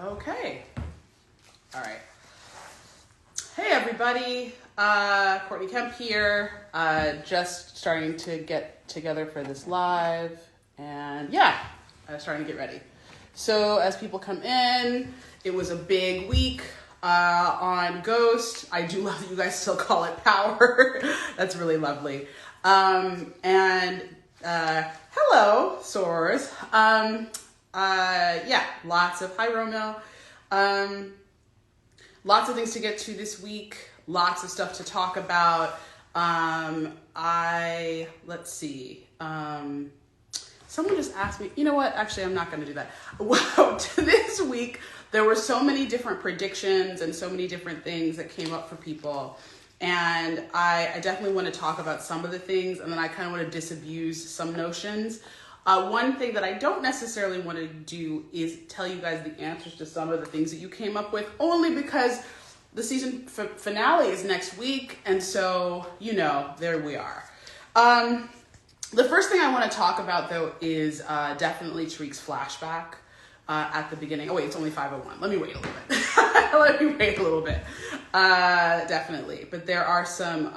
Okay. All right. Hey, everybody. Courtney Kemp here. Just starting to get together for this live. And yeah, starting to get ready. So as people come in, it was a big week on Ghost. I do love that you guys still call it Power. That's really lovely. Hello, Soars. Yeah, lots of, hi Romeo. Lots of things to get to this week. Lots of stuff to talk about. Let's see. Someone just asked me, you know what? Actually, I'm not going to do that. Well, this week, there were so many different predictions and so many different things that came up for people. And I definitely want to talk about some of the things, and then I kind of want to disabuse some notions. One thing that I don't necessarily want to do is tell you guys the answers to some of the things that you came up with, only because the season finale is next week, and so, you know, there we are. The first thing I want to talk about, though, is definitely Tariq's flashback at the beginning. Oh, wait, it's only 5:01. Let me wait a little bit. Definitely. But there are some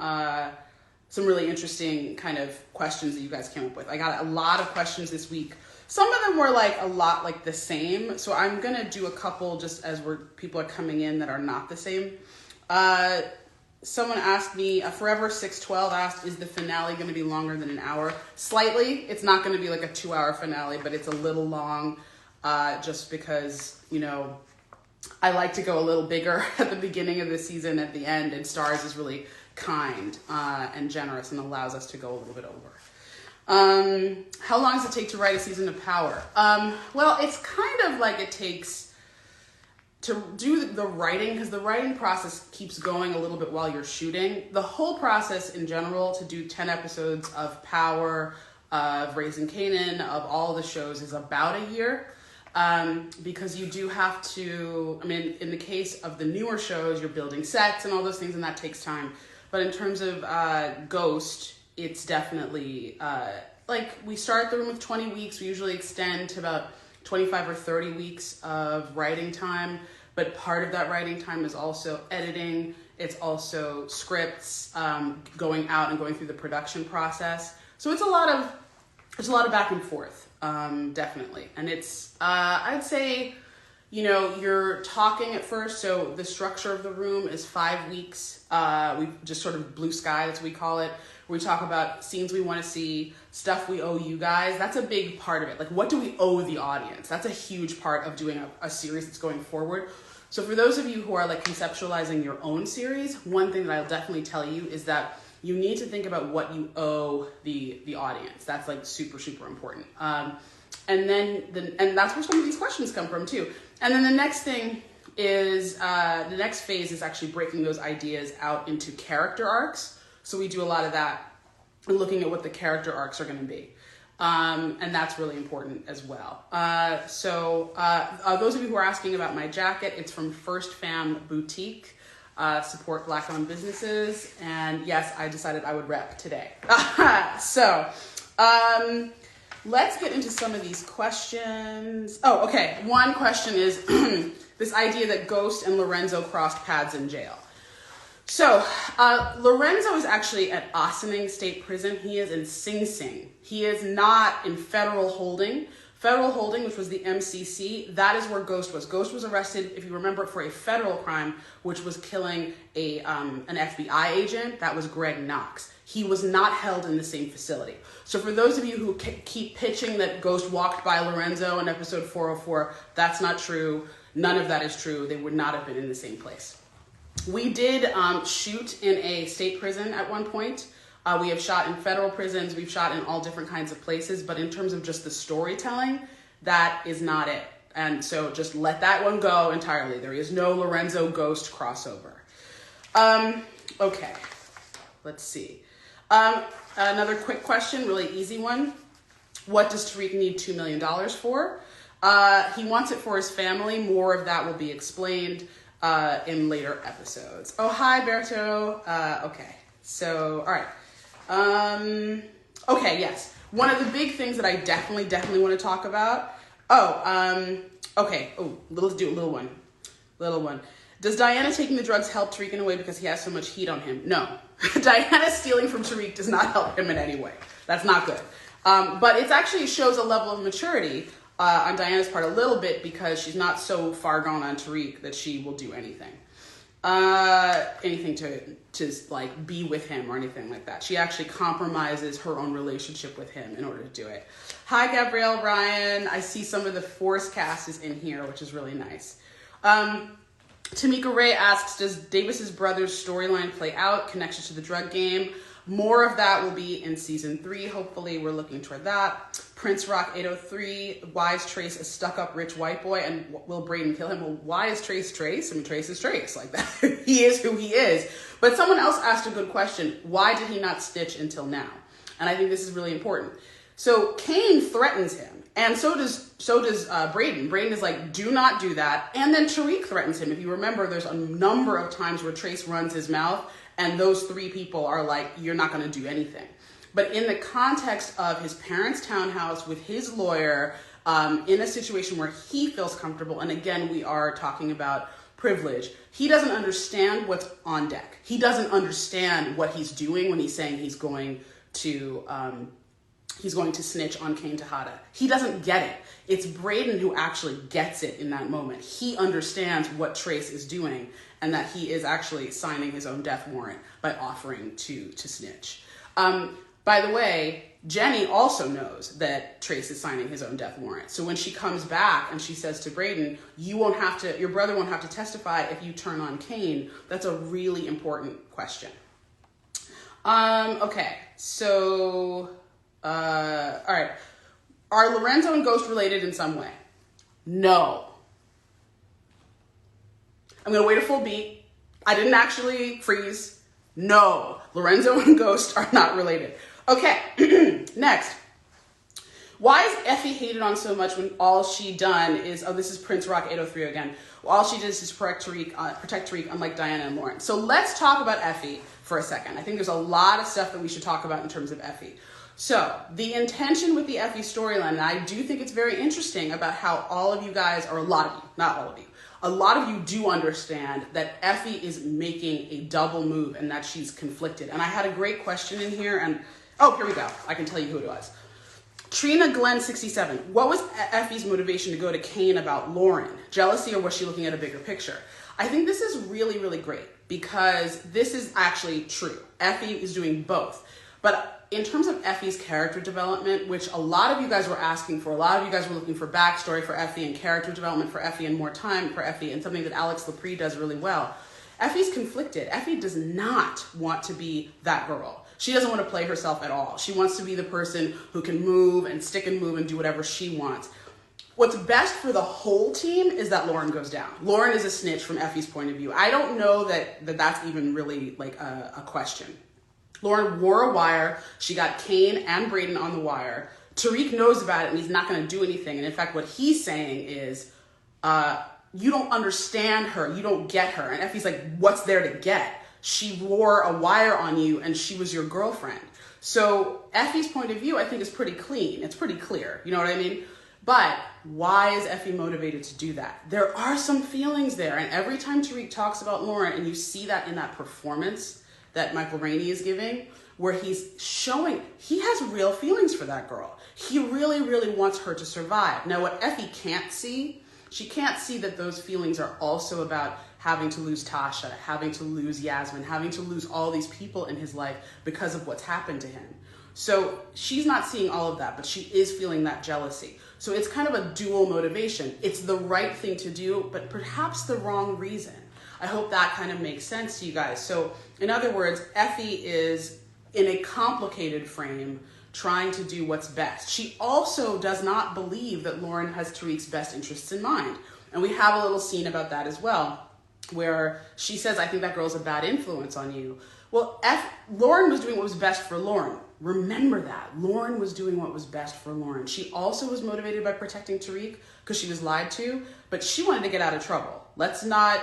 really interesting kind of questions that you guys came up with. I got a lot of questions this week. Some of them were like a lot like the same. So I'm going to do a couple just as people are coming in that are not the same. Someone asked me, Forever 612 asked, is the finale going to be longer than an hour? Slightly. It's not going to be like a 2-hour finale, but it's a little long just because, you know, I like to go a little bigger at the beginning of the season, at the end, and Stars is really kind and generous and allows us to go a little bit over. How long does it take to write a season of Power? Well, it's kind of like it takes to do the writing, because the writing process keeps going a little bit while you're shooting. The whole process in general to do 10 episodes of Power, of Raising Kanan, of all the shows is about a year. Because you do have to, I mean, in the case of the newer shows, you're building sets and all those things, and that takes time. But in terms of Ghost, it's definitely, like, we start the room with 20 weeks. We usually extend to about 25 or 30 weeks of writing time. But part of that writing time is also editing. It's also scripts, going out and going through the production process. So it's a lot of back and forth. Definitely. And it's, I'd say, you know, you're talking at first. So the structure of the room is 5 weeks. We just sort of blue sky, as we call it. We talk about scenes we want to see, stuff we owe you guys. That's a big part of it. Like, what do we owe the audience? That's a huge part of doing a series that's going forward. So for those of you who are like conceptualizing your own series, one thing that I'll definitely tell you is that you need to think about what you owe the audience. That's like super, super important. And that's where some of these questions come from too. And then the next thing is, the next phase is actually breaking those ideas out into character arcs. So we do a lot of that and looking at what the character arcs are going to be. And that's really important as well. Those of you who are asking about my jacket, it's from First Fam Boutique. Support Black-owned businesses, and yes, I decided I would rep today. Let's get into some of these questions. Oh, okay. One question is this idea that Ghost and Lorenzo crossed paths in jail. So Lorenzo is actually at Ossining State Prison. He is in Sing Sing. He is not in federal holding. Federal holding, which was the MCC, that is where Ghost was. Ghost was arrested, if you remember, for a federal crime, which was killing an FBI agent. That was Greg Knox. He was not held in the same facility. So for those of you who keep pitching that Ghost walked by Lorenzo in episode 404, that's not true. None of that is true. They would not have been in the same place. We did shoot in a state prison at one point. We have shot in federal prisons. We've shot in all different kinds of places. But in terms of just the storytelling, that is not it. And so just let that one go entirely. There is no Lorenzo Ghost crossover. Okay, let's see. Another quick question, really easy one. What does Tariq need $2 million for? He wants it for his family. More of that will be explained in later episodes. Oh, hi, Berto. Okay, so, all right. Okay, yes. One of the big things that I definitely want to talk about Okay. Oh, let's do a little one. Little one. Does Diana taking the drugs help Tariq in a way because he has so much heat on him? No. Diana stealing from Tariq does not help him in any way. That's not good. But it actually shows a level of maturity on Diana's part a little bit, because she's not so far gone on Tariq that she will do anything. Anything to like be with him or anything like that. She actually compromises her own relationship with him in order to do it. Hi, Gabrielle Ryan. I see some of the Force cast is in here, which is really nice. Tamika Ray asks, does Davis's brother's storyline play out? Connection to the drug game. More of that will be in season 3. Hopefully, we're looking toward that. Prince Rock 803. Why is Trace a stuck-up rich white boy? And will Braden kill him? Well, why is Trace Trace? I mean, Trace is Trace. Like that. He is who he is. But someone else asked a good question. Why did he not snitch until now? And I think this is really important. So Kane threatens him, and so does Braden. Braden is like, do not do that. And then Tariq threatens him. If you remember, there's a number of times where Trace runs his mouth, and those 3 people are like, you're not going to do anything. But in the context of his parents' townhouse with his lawyer, in a situation where he feels comfortable, and again, we are talking about privilege, he doesn't understand what's on deck. He doesn't understand what he's doing when he's saying he's going to snitch on Kane Tejada. He doesn't get it. It's Braden who actually gets it in that moment. He understands what Trace is doing, and that he is actually signing his own death warrant by offering to snitch. By the way, Jenny also knows that Trace is signing his own death warrant. So when she comes back and she says to Braden, your brother won't have to testify if you turn on Kane, that's a really important question. Okay, so, all right. Are Lorenzo and Ghost related in some way? No. I'm going to wait a full beat. I didn't actually freeze. No, Lorenzo and Ghost are not related. Okay, next. Why is Effie hated on so much when all she done is, this is Prince Rock 803 again. All she did is protect Tariq, unlike Diana and Lauren. So let's talk about Effie for a second. I think there's a lot of stuff that we should talk about in terms of Effie. So the intention with the Effie storyline, and I do think it's very interesting about how all of you guys, or a lot of you, not all of you, a lot of you do understand that Effie is making a double move and that she's conflicted. And I had a great question in here, and here we go. I can tell you who it was. Trina Glenn 67. What was Effie's motivation to go to Kane about Lauren? Jealousy, or was she looking at a bigger picture? I think this is really, really great, because this is actually true. Effie is doing both. But in terms of Effie's character development, which a lot of you guys were asking for, a lot of you guys were looking for backstory for Effie and character development for Effie and more time for Effie, and something that Alex Lepre does really well. Effie's conflicted. Effie does not want to be that girl. She doesn't want to play herself at all. She wants to be the person who can move and stick and move and do whatever she wants. What's best for the whole team is that Lauren goes down. Lauren is a snitch from Effie's point of view. I don't know that's even really like a question. Lauren wore a wire. She got Kane and Braden on the wire. Tariq knows about it, and he's not going to do anything. And in fact, what he's saying is, you don't understand her. You don't get her. And Effie's like, what's there to get? She wore a wire on you, and she was your girlfriend. So Effie's point of view, I think, is pretty clean. It's pretty clear. You know what I mean? But why is Effie motivated to do that? There are some feelings there. And every time Tariq talks about Lauren, and you see that in that performance that Michael Rainey is giving, where he's showing he has real feelings for that girl. He really, really wants her to survive. Now, what Effie can't see, she can't see that those feelings are also about having to lose Tasha, having to lose Yasmin, having to lose all these people in his life because of what's happened to him. So she's not seeing all of that, but she is feeling that jealousy. So it's kind of a dual motivation. It's the right thing to do, but perhaps the wrong reason. I hope that kind of makes sense to you guys. So in other words, Effie is in a complicated frame trying to do what's best. She also does not believe that Lauren has Tariq's best interests in mind. And we have a little scene about that as well, where she says, I think that girl's a bad influence on you. Well, Lauren was doing what was best for Lauren. Remember that. Lauren was doing what was best for Lauren. She also was motivated by protecting Tariq because she was lied to, but she wanted to get out of trouble. Let's not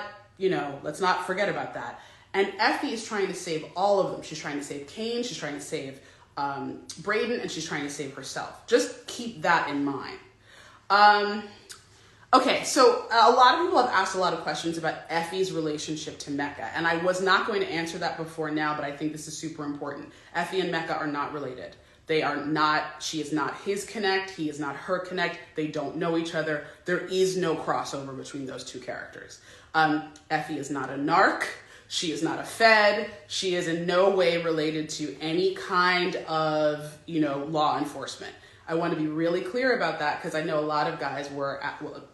forget about that. And Effie is trying to save all of them. She's trying to save Kane, she's trying to save Braden, and she's trying to save herself. Just keep that in mind. Okay, so a lot of people have asked a lot of questions about Effie's relationship to Mecca, and I was not going to answer that before now, but I think this is super important. Effie and Mecca are not related. They are not, she is not his connect, he is not her connect, they don't know each other. There is no crossover between those two characters. Effie is not a narc, she is not a fed, she is in no way related to any kind of, law enforcement. I want to be really clear about that because I know a lot of guys were,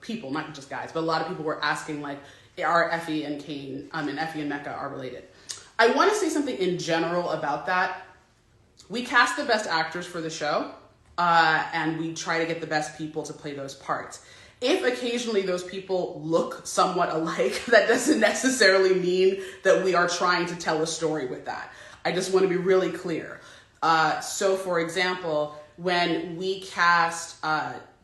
people, not just guys, but a lot of people were asking like, are Effie and Kane, and Effie and Mecca are related. I want to say something in general about that. We cast the best actors for the show, and we try to get the best people to play those parts. If occasionally those people look somewhat alike, that doesn't necessarily mean that we are trying to tell a story with that. I just want to be really clear. So for example, when we cast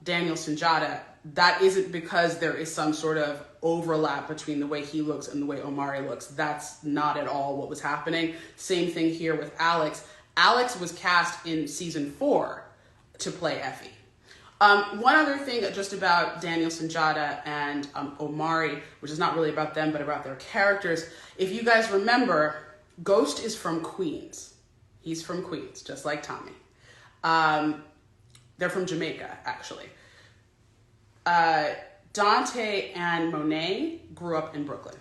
Daniel Sunjata, that isn't because there is some sort of overlap between the way he looks and the way Omari looks. That's not at all what was happening. Same thing here with Alex. Alex was cast in season 4 to play Effie. One other thing just about Daniel Sunjata and Omari, which is not really about them, but about their characters. If you guys remember, Ghost is from Queens. He's from Queens, just like Tommy. They're from Jamaica, actually. Dante and Monet grew up in Brooklyn.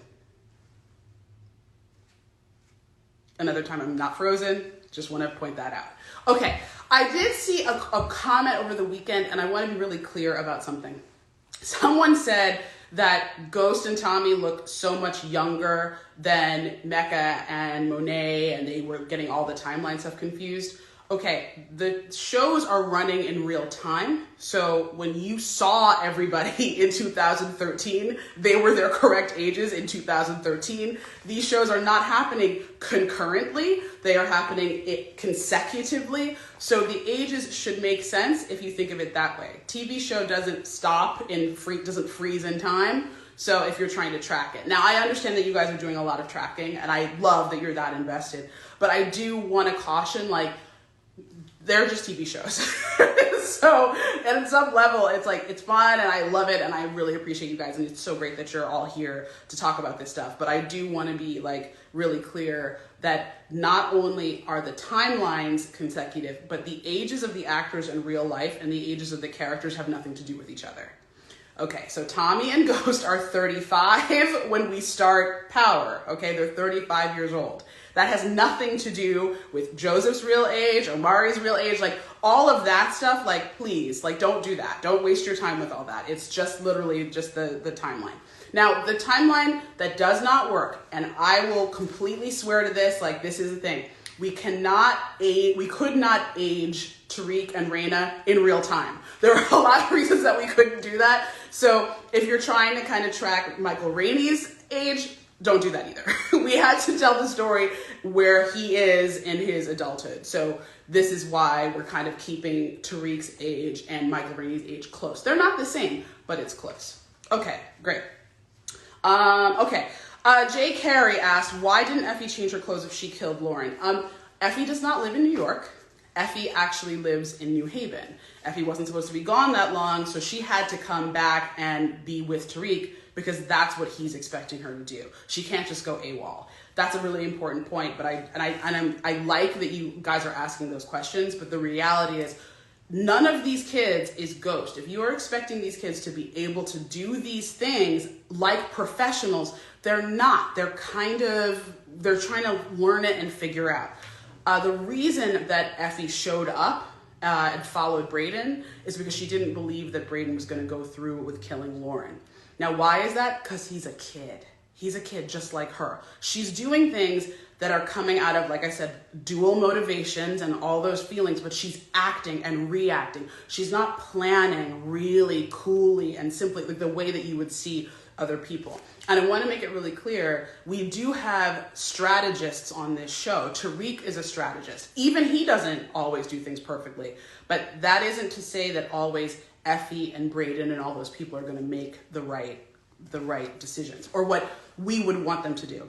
Another time I'm not frozen, just want to point that out. Okay, I did see a comment over the weekend, and I want to be really clear about something. Someone said that Ghost and Tommy look so much younger than Mecca and Monet, and they were getting all the timeline stuff confused. Okay, the shows are running in real time. So when you saw everybody in 2013, they were their correct ages in 2013. These shows are not happening concurrently. They are happening consecutively. So the ages should make sense if you think of it that way. TV show doesn't stop doesn't freeze in time. So if you're trying to track it. Now, I understand that you guys are doing a lot of tracking, and I love that you're that invested. But I do want to caution, they're just TV shows. So at some level, it's fun and I love it and I really appreciate you guys. And it's so great that you're all here to talk about this stuff. But I do want to be really clear that not only are the timelines consecutive, but the ages of the actors in real life and the ages of the characters have nothing to do with each other. Okay, so Tommy and Ghost are 35 when we start Power. Okay, they're 35 years old. That has nothing to do with Joseph's real age, Omari's real age, all of that stuff. Please, don't do that. Don't waste your time with all that. It's just literally just the timeline. Now, the timeline that does not work, and I will completely swear to this, this is the thing. We could not age Tariq and Raina in real time. There are a lot of reasons that we couldn't do that. So if you're trying to kind of track Michael Rainey's age, don't do that either. We had to tell the story where he is in his adulthood. So this is why we're kind of keeping Tariq's age and Michael Rainey's age close. They're not the same, but it's close. Okay, great. Jay Carey asked, why didn't Effie change her clothes if she killed Lauren? Effie does not live in New York. Effie actually lives in New Haven. Effie wasn't supposed to be gone that long, so she had to come back and be with Tariq because that's what he's expecting her to do. She can't just go AWOL. That's a really important point, but I like that you guys are asking those questions, but the reality is none of these kids is Ghost. If you are expecting these kids to be able to do these things like professionals, they're not. They're trying to learn it and figure out. The reason that Effie showed up and followed Brayden is because she didn't believe that Brayden was going to go through with killing Lauren. Now, why is that? Because he's a kid. He's a kid just like her. She's doing things that are coming out of, like I said, dual motivations and all those feelings, but she's acting and reacting. She's not planning really coolly and simply the way that you would see other people. And I want to make it really clear, we do have strategists on this show. Tariq is a strategist. Even he doesn't always do things perfectly, but that isn't to say that always Effie and Brayden and all those people are going to make the right decisions or what we would want them to do.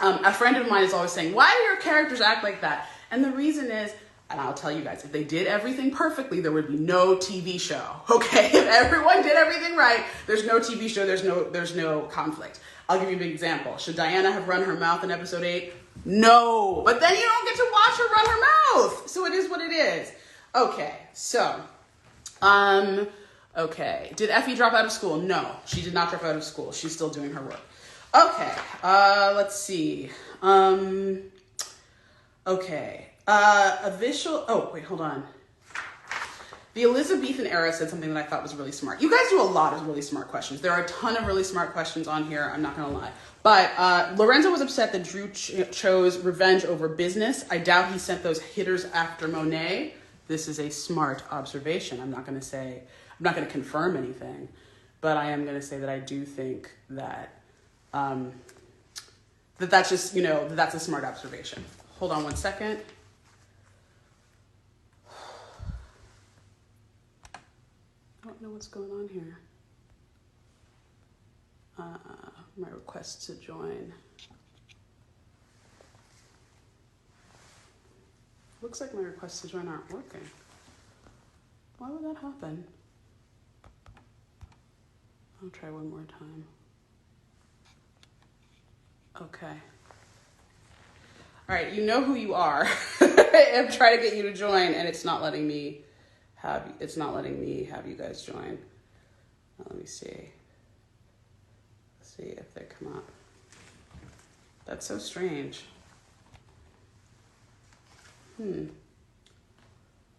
A friend of mine is always saying, why do your characters act like that? And the reason is, And I'll tell you guys, if they did everything perfectly, there would be no TV show, okay? If everyone did everything right, there's no TV show, there's no conflict. I'll give you a big example. Should Diana have run her mouth in episode 8? No, but then you don't get to watch her run her mouth. So it is what it is. Okay, so, okay. Did Effie drop out of school? No, she did not drop out of school. She's still doing her work. Okay, let's see. Okay. Oh, wait, hold on. The Elizabethan era said something that I thought was really smart. You guys do a lot of really smart questions. There are a ton of really smart questions on here. I'm not going to lie. But Lorenzo was upset that Drew chose revenge over business. I doubt he sent those hitters after Monet. This is a smart observation. I'm not going to confirm anything, but I am going to say that I do think that that's just, that's a smart observation. Hold on one second. I don't know what's going on here. My requests to join. Looks like my requests to join aren't working. Why would that happen? I'll try one more time. Okay. All right, you know who you are. I'm trying to get you to join, and it's not letting me have you guys join. Let me see. Let's see if they come up. That's so strange. I've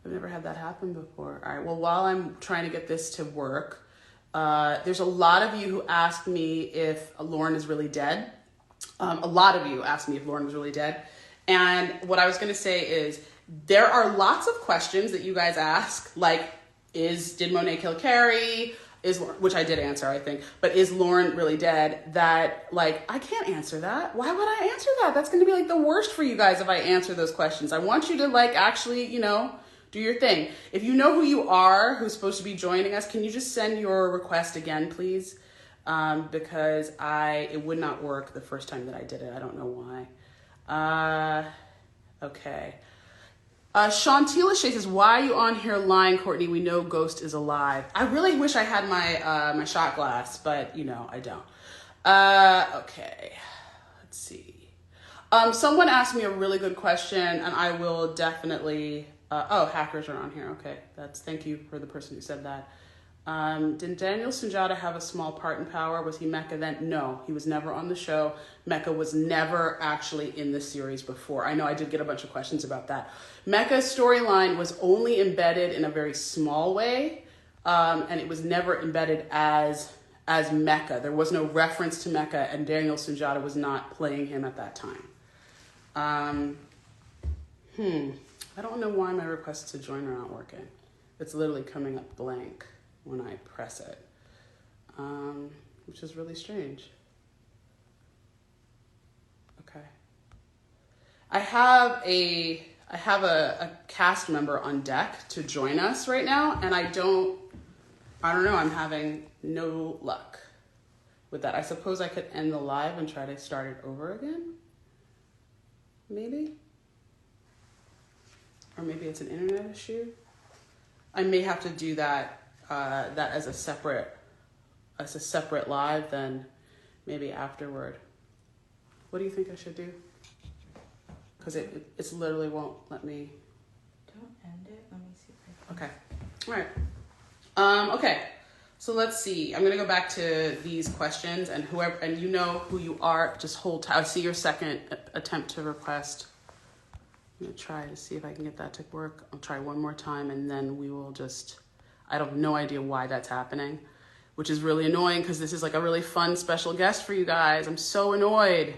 never had that happen before. All right, well, while I'm trying to get this to work, there's a lot of you who asked me if Lauren is really dead. A lot of you asked me if Lauren was really dead. And what I was going to say is there are lots of questions that you guys ask, like, did Monet kill Carrie? Which I did answer, I think, but is Lauren really dead? That, like, I can't answer that. Why would I answer that? That's going to be like the worst for you guys if I answer those questions. I want you to, like, actually, do your thing. If you know who you are, who's supposed to be joining us, can you just send your request again, please? Because it would not work the first time that I did it. I don't know why. Okay. Shantila Shea says, why are you on here lying, Courtney? We know Ghost is alive. I really wish I had my shot glass, but I don't. Okay. Let's see. Someone asked me a really good question, and I will definitely, hackers are on here. Okay. Thank you for the person who said that. Did Daniel Sunjata have a small part in Power? Was he Mecca then? No, he was never on the show. Mecca was never actually in the series before. I know I did get a bunch of questions about that. Mecca's storyline was only embedded in a very small way, and it was never embedded as Mecca. There was no reference to Mecca, and Daniel Sunjata was not playing him at that time. I don't know why my requests to join are not working. It's literally coming up blank when I press it, which is really strange. Okay. I have a cast member on deck to join us right now, and I don't know, I'm having no luck with that. I suppose I could end the live and try to start it over again, maybe? Or maybe it's an internet issue. I may have to do that as a separate live, then maybe afterward. What do you think I should do? Because it's literally won't let me. Don't end it. Let me see if I can. Okay. All right. Okay. So let's see. I'm gonna go back to these questions, and you know who you are. Just hold tight. I see your second attempt to request. I'm gonna try to see if I can get that to work. I'll try one more time, and then we will just. I have no idea why that's happening, which is really annoying because this is like a really fun special guest for you guys. I'm so annoyed.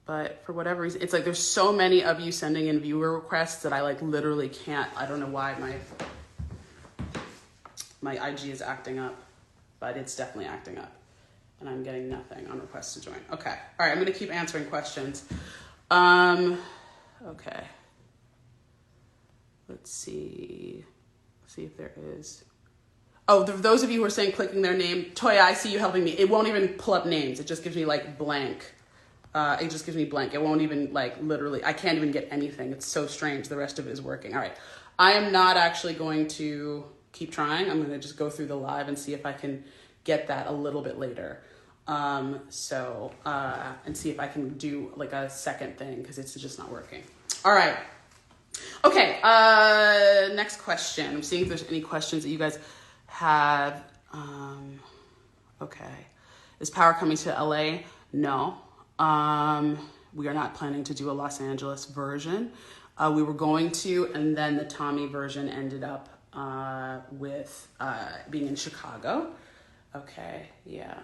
But for whatever reason, it's like there's so many of you sending in viewer requests that I like literally can't. I don't know why my IG is acting up, but it's definitely acting up. And I'm getting nothing on requests to join. Okay. All right, I'm going to keep answering questions. Okay. Let's see if there is. Oh, those of you who are saying clicking their name, Toya, I see you helping me. It won't even pull up names. It just gives me like blank It just gives me blank. It won't even, like, literally, I can't even get anything. It's so strange. The rest of it is working. All right. I am not actually going to keep trying. I'm going to just go through the live and see if I can get that a little bit later. And see if I can do like a second thing because it's just not working. All right. Okay. Next question. I'm seeing if there's any questions that you guys have. Okay. Is Power coming to LA? No. We are not planning to do a Los Angeles version. We were going to, and then the Tommy version ended up with being in Chicago. Okay, yeah.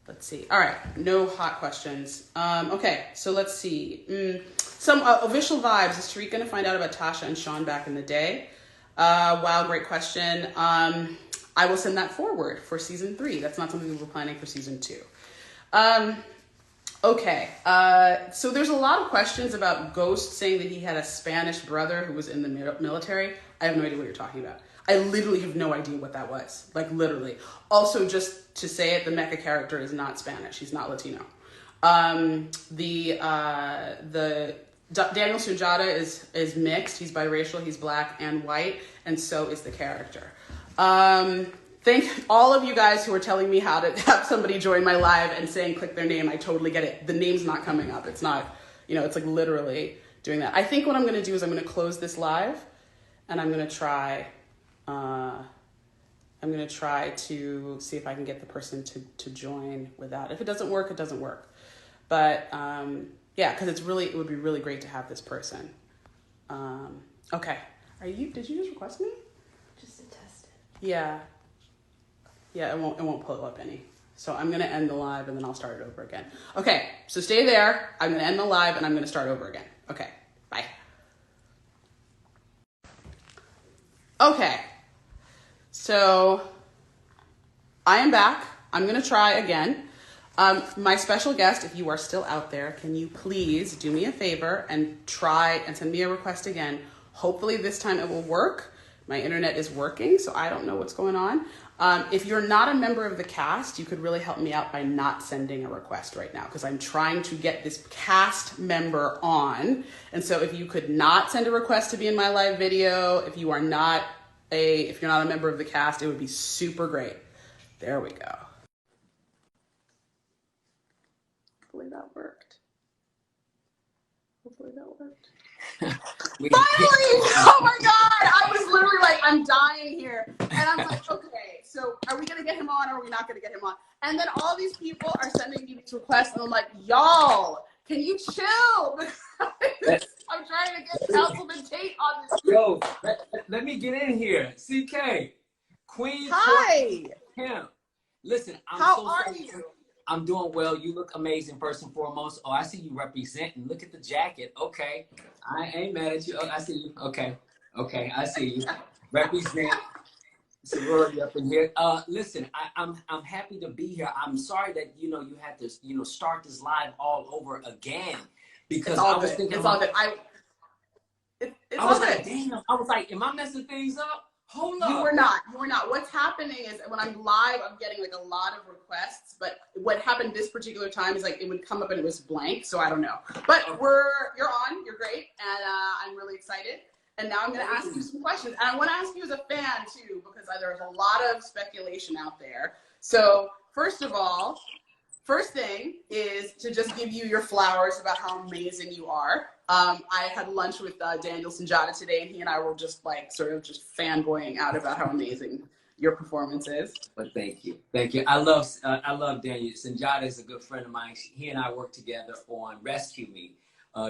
Let's see. All right, no hot questions. Okay, so let's see. Some official vibes. Is Tariq going to find out about Tasha and Sean back in the day? Wow, great question. I will send that forward for season 3. That's not something we were planning for season 2. Okay, so there's a lot of questions about Ghost saying that he had a Spanish brother who was in the military. I have no idea what you're talking about. I literally have no idea what that was, like literally. Also, just to say it, the mecha character is not Spanish. He's not Latino. The Daniel Sunjata is mixed. He's biracial, he's black and white, and so is the character. Thank all of you guys who are telling me how to have somebody join my live and saying click their name. I totally get it. The name's not coming up. It's not, it's like literally doing that. I think what I'm going to do is I'm going to close this live and I'm going to try to see if I can get the person to join without. If it doesn't work, it doesn't work. But yeah, because it would be really great to have this person. Okay. Did you just request me? Just to test it. Yeah. Yeah, it won't pull up any. So I'm gonna end the live and then I'll start it over again. Okay, so stay there. I'm gonna end the live and I'm gonna start over again. Okay, bye. Okay, so I am back. I'm gonna try again. My special guest, if you are still out there, can you please do me a favor and try and send me a request again? Hopefully this time it will work. My internet is working, so I don't know what's going on. If you're not a member of the cast, you could really help me out by not sending a request right now because I'm trying to get this cast member on. And so if you could not send a request to be in my live video, if you're not a member of the cast, it would be super great. There we go. Hopefully that worked. Finally! Oh my God! I was literally like, I'm dying here. And I'm like, okay, so are we gonna get him on or are we not gonna get him on? And then all these people are sending me these requests and I'm like, y'all, can you chill? I'm trying to get Councilman Tate on this. Yo, let me get in here. CK, Queen. Hi. Kemp. Listen, How are you? I'm doing well. You look amazing, first and foremost. Oh, I see you representing. Look at the jacket. Okay. I ain't mad at you. Oh, I see you. Okay. Okay, I see you. Represent sorority up in here. Listen, I'm happy to be here. I'm sorry that, you had to, start this live all over again. Because I was thinking it's all good. I was like, damn. I was like, am I messing things up? Hold up. You were not. What's happening is when I'm live, I'm getting like a lot of requests. But what happened this particular time is like it would come up and it was blank. So I don't know. But you're on. You're great, and I'm really excited. And now I'm going to ask you some questions. And I want to ask you as a fan too, because there's a lot of speculation out there. So first of all, first thing is to just give you your flowers about how amazing you are. I had lunch with Daniel Sunjata today, and he and I were just like sort of just fanboying out about how amazing your performance is. But thank you. I love Daniel. Sunjata is a good friend of mine. He and I worked together on Rescue Me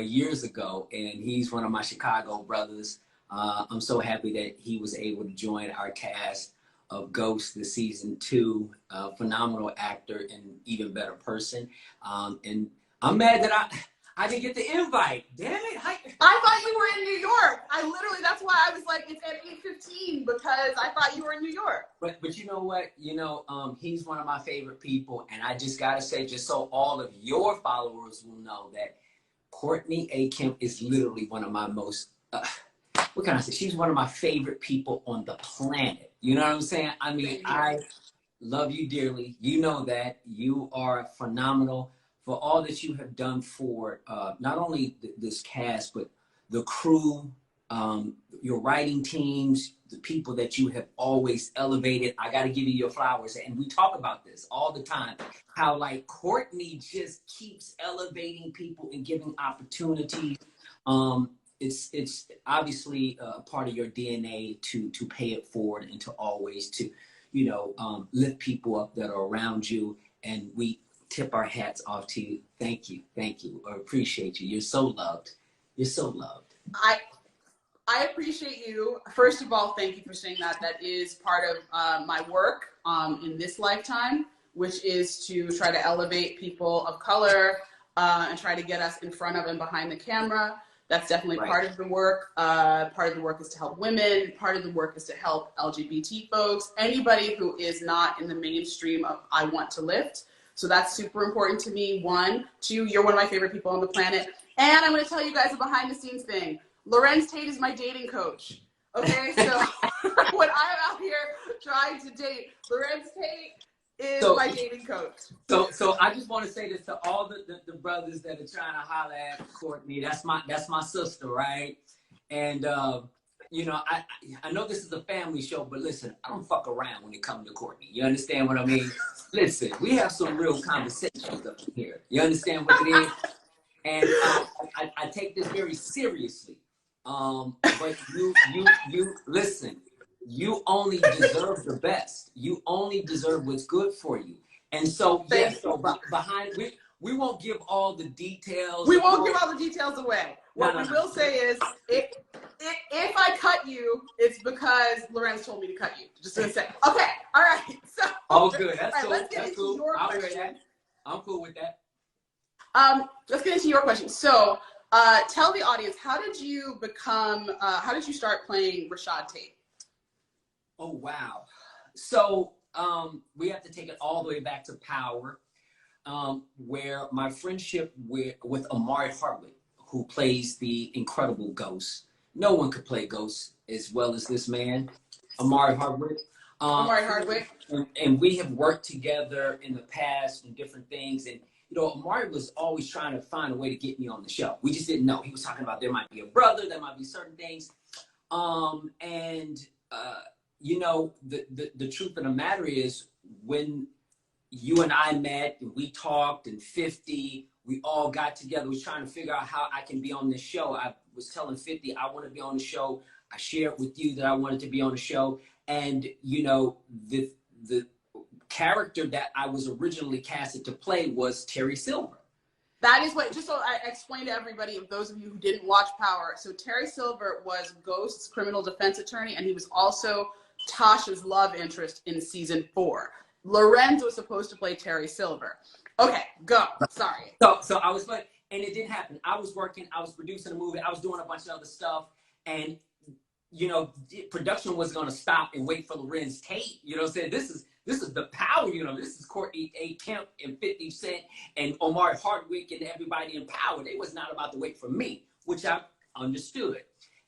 years ago, and he's one of my Chicago brothers. I'm so happy that he was able to join our cast of Ghost this season 2. Phenomenal actor and even better person. And I'm mad that I didn't get the invite. Damn it. I thought you were in New York. That's why I was like, it's at 8:15 because I thought you were in New York. But you know what? He's one of my favorite people. And I just got to say, just so all of your followers will know that Courtney A. Kemp is literally one of my most, what can I say? She's one of my favorite people on the planet. You know what I'm saying? I mean, I love you dearly. You know that. You are phenomenal. for all that you have done for not only this cast, but the crew, your writing teams, the people that you have always elevated. I got to give you your flowers. And we talk about this all the time, how like Courtney just keeps elevating people and giving opportunities. It's obviously a part of your DNA to pay it forward and to always to, you know, lift people up that are around you. And we tip our hats off to you. Thank you. Thank you. I appreciate you. You're so loved. You're so loved. I appreciate you. First of all, thank you for saying that. That is part of my work in this lifetime, which is to try to elevate people of color and try to get us in front of and behind the camera. That's definitely part of the work. Part of the work is to help women. Part of the work is to help LGBT folks, anybody who is not in the mainstream of I want to lift. So that's super important to me. 1, 2, you're one of my favorite people on the planet. And I'm going to tell you guys a behind the scenes thing. Lorenz Tate is my dating coach. Okay, so when I'm out here trying to date, Lorenz Tate is my dating coach. So I just want to say this to all the brothers that are trying to holler at Courtney. That's my sister, right? And you know, I know this is a family show, but listen, I don't fuck around when it comes to Courtney. You understand what I mean? Listen, we have some real conversations up in here. You understand what it is? And I take this very seriously. But you listen, you only deserve the best. You only deserve what's good for you. And so, yes, so behind, we won't give all the details. We won't give all the details away. What we will say is, if I cut you, it's because Lorenz told me to cut you. Just gonna say. Okay, all right. So, oh, good. That's cool. Let's get That's into cool. your question. I'm cool with that. Let's get into your question. So, tell the audience, how did you start playing Rashad Tate? Oh, wow. So, we have to take it all the way back to Power, where my friendship with Omari Hardwick, who plays the incredible Ghost. No one could play Ghost as well as this man, Omari Hardwick. Omari Hardwick. And we have worked together in the past and different things. And you know, Omari was always trying to find a way to get me on the show. We just didn't know. He was talking about there might be a brother, there might be certain things. You know, the truth of the matter is when you and I met and we talked and 50, we all got together, was trying to figure out how I can be on this show. I was telling 50, I want to be on the show. I shared with you that I wanted to be on the show. And, you know, the character that I was originally casted to play was Terry Silver. That is what, just so I explain to everybody, those of you who didn't watch Power, so Terry Silver was Ghost's criminal defense attorney, and he was also Tasha's love interest in season 4. Lorenz was supposed to play Terry Silver. Okay, go. Sorry. So I was like, and it didn't happen. I was working, I was producing a movie, I was doing a bunch of other stuff, and you know, production was gonna stop and wait for Lorenz Tate. You know what I'm saying? This is the Power, you know, this is Courtney, Kemp and 50 Cent and Omari Hardwick and everybody in Power. They was not about to wait for me, which I understood.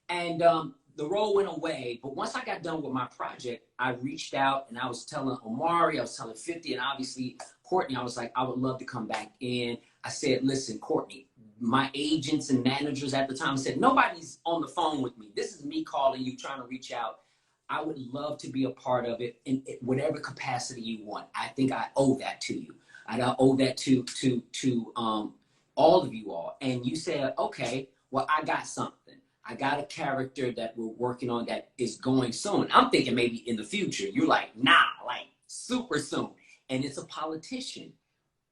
And the role went away, but once I got done with my project, I reached out and I was telling Omari, I was telling 50, and obviously Courtney, I was like, I would love to come back in. I said, listen, Courtney, my agents and managers at the time said, nobody's on the phone with me. This is me calling you, trying to reach out. I would love to be a part of it in whatever capacity you want. I think I owe that to you. I owe that to all of you all. And you said, okay, well, I got something. I got a character that we're working on that is going soon. I'm thinking maybe in the future. You're like, nah, like super soon. And it's a politician.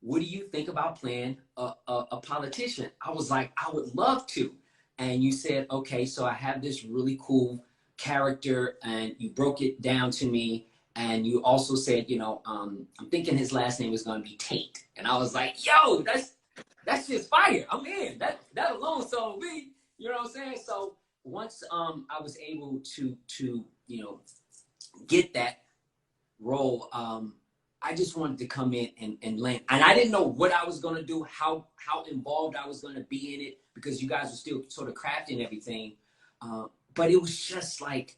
What do you think about playing a politician? I was like, I would love to. And you said, okay, so I have this really cool character, and you broke it down to me. And you also said, you know, I'm thinking his last name is going to be Tate. And I was like, yo, that's just fire. I'm in. That alone sold me. You know what I'm saying? So once I was able to you know, get that role, I just wanted to come in and land. And I didn't know what I was going to do, how involved I was going to be in it, because you guys were still sort of crafting everything. But it was just like,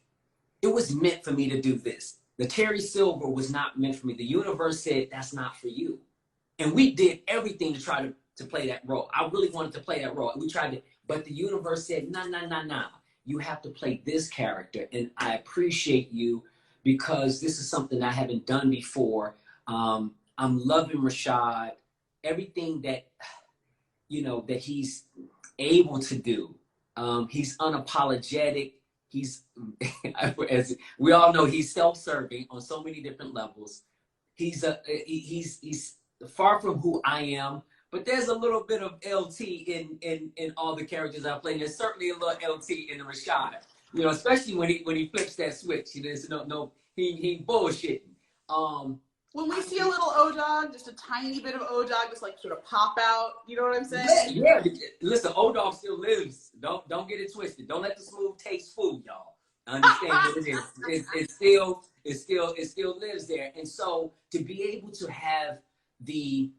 it was meant for me to do this. The Terry Silver was not meant for me. The universe said, that's not for you. And we did everything to try to play that role. I really wanted to play that role. And we tried to, but the universe said, no, no, no, no. You have to play this character. And I appreciate you because this is something I haven't done before. I'm loving Rashad. Everything that, you know, that he's able to do. He's unapologetic. He's, as we all know, he's self-serving on so many different levels. He's far from who I am, but there's a little bit of LT in all the characters I play. There's certainly a little LT in the Rashad, you know, especially when he flips that switch. You know, he ain't bullshitting. When we see a little O-Dog, just a tiny bit of O-Dog, just like sort of pop out, you know what I'm saying? Yeah. Listen, O-Dog still lives. Don't get it twisted. Don't let the smooth taste fool y'all. Understand what it is. It still lives there. And so to be able to have the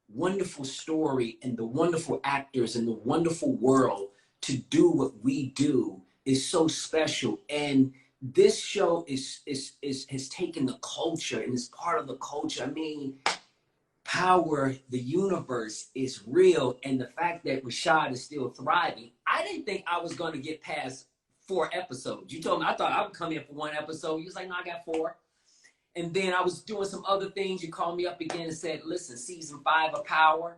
wonderful story and the wonderful actors and the wonderful world to do what we do is so special. And this show has taken the culture and is part of the culture. I mean, power, the universe is real. And the fact that Rashad is still thriving, I didn't think I was going to get past 4 episodes. You told me, I thought I would come in for 1 episode. You was like, no, I got 4. And then I was doing some other things. You called me up again and said, listen, season 5 of Power.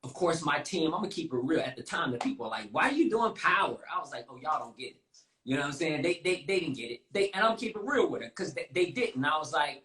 Of course, my team, I'm going to keep it real. At the time, the people were like, why are you doing Power? I was like, oh, y'all don't get it. You know what I'm saying? They didn't get it. And I'm keeping it real with it because they didn't. I was like,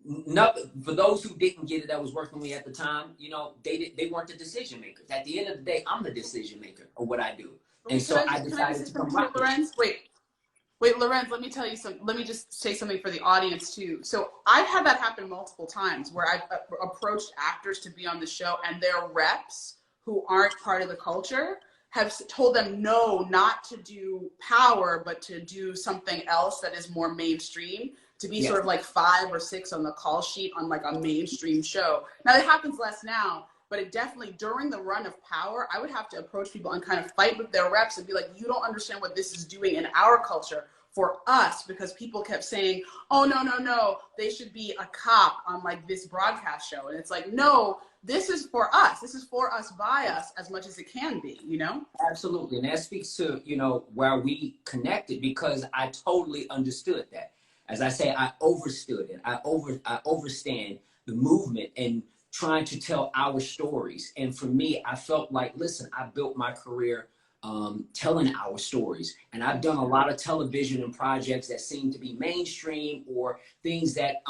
nothing. For those who didn't get it that was working with me at the time, you know, they weren't the decision makers. At the end of the day, I'm the decision maker of what I do. And so I decided to come right. Lorenz, wait, Lorenz, let me tell you something. Let me just say something for the audience too. So I've had that happen multiple times where I've approached actors to be on the show and their reps who aren't part of the culture have told them no, not to do Power, but to do something else that is more mainstream, to be sort of like 5 or 6 on the call sheet on like a mainstream show. Now it happens less now, but it definitely, during the run of Power, I would have to approach people and kind of fight with their reps and be like, you don't understand what this is doing in our culture for us, because people kept saying, oh, no, they should be a cop on like this broadcast show. And it's like, no, this is for us. This is for us, by us, as much as it can be, you know? Absolutely. And that speaks to, you know, where we connected, because I totally understood that. As I say, I overstood it. I overstand the movement and trying to tell our stories. And for me, I felt like, listen, I built my career telling our stories. And I've done a lot of television and projects that seem to be mainstream or things that,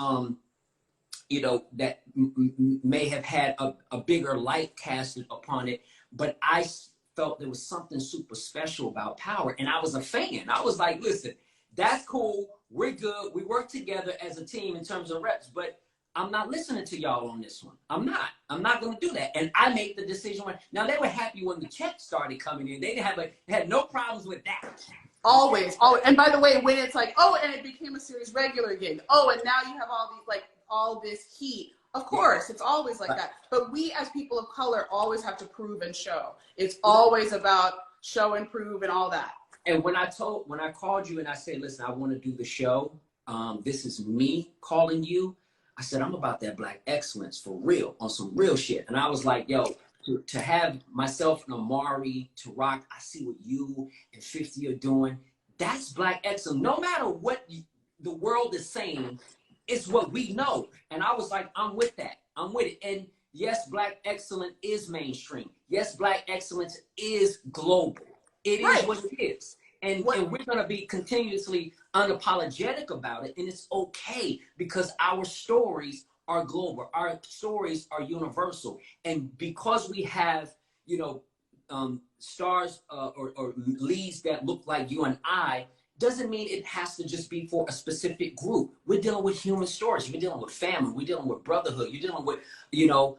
you know, that may have had a bigger light casted upon it. But I felt there was something super special about Power. And I was a fan. I was like, listen, that's cool. We're good. We work together as a team in terms of reps, but I'm not listening to y'all on this one. I'm not going to do that. And I made the decision. Now, they were happy when the checks started coming in. They had no problems with that. Always. And by the way, when it's like, oh, and it became a series regular gig. Oh, and now you have all these, like, all this heat. Of course, it's always like that. But we as people of color always have to prove and show. It's always about show and prove and all that. And when I called you and I said, listen, I want to do the show. This is me calling you. I said, I'm about that Black excellence for real, on some real shit. And I was like, yo, to have myself and Amari, to rock, I see what you and 50 are doing. That's Black excellence. No matter what the world is saying, it's what we know. And I was like, I'm with that. I'm with it. And yes, Black excellence is mainstream. Yes, Black excellence is global. It is what it is. And we're going to be continuously unapologetic about it. And it's okay, because our stories are global. Our stories are universal. And because we have, you know, stars or leads that look like you and I, doesn't mean it has to just be for a specific group. We're dealing with human stories. We're dealing with family. We're dealing with brotherhood. You're dealing with, you know,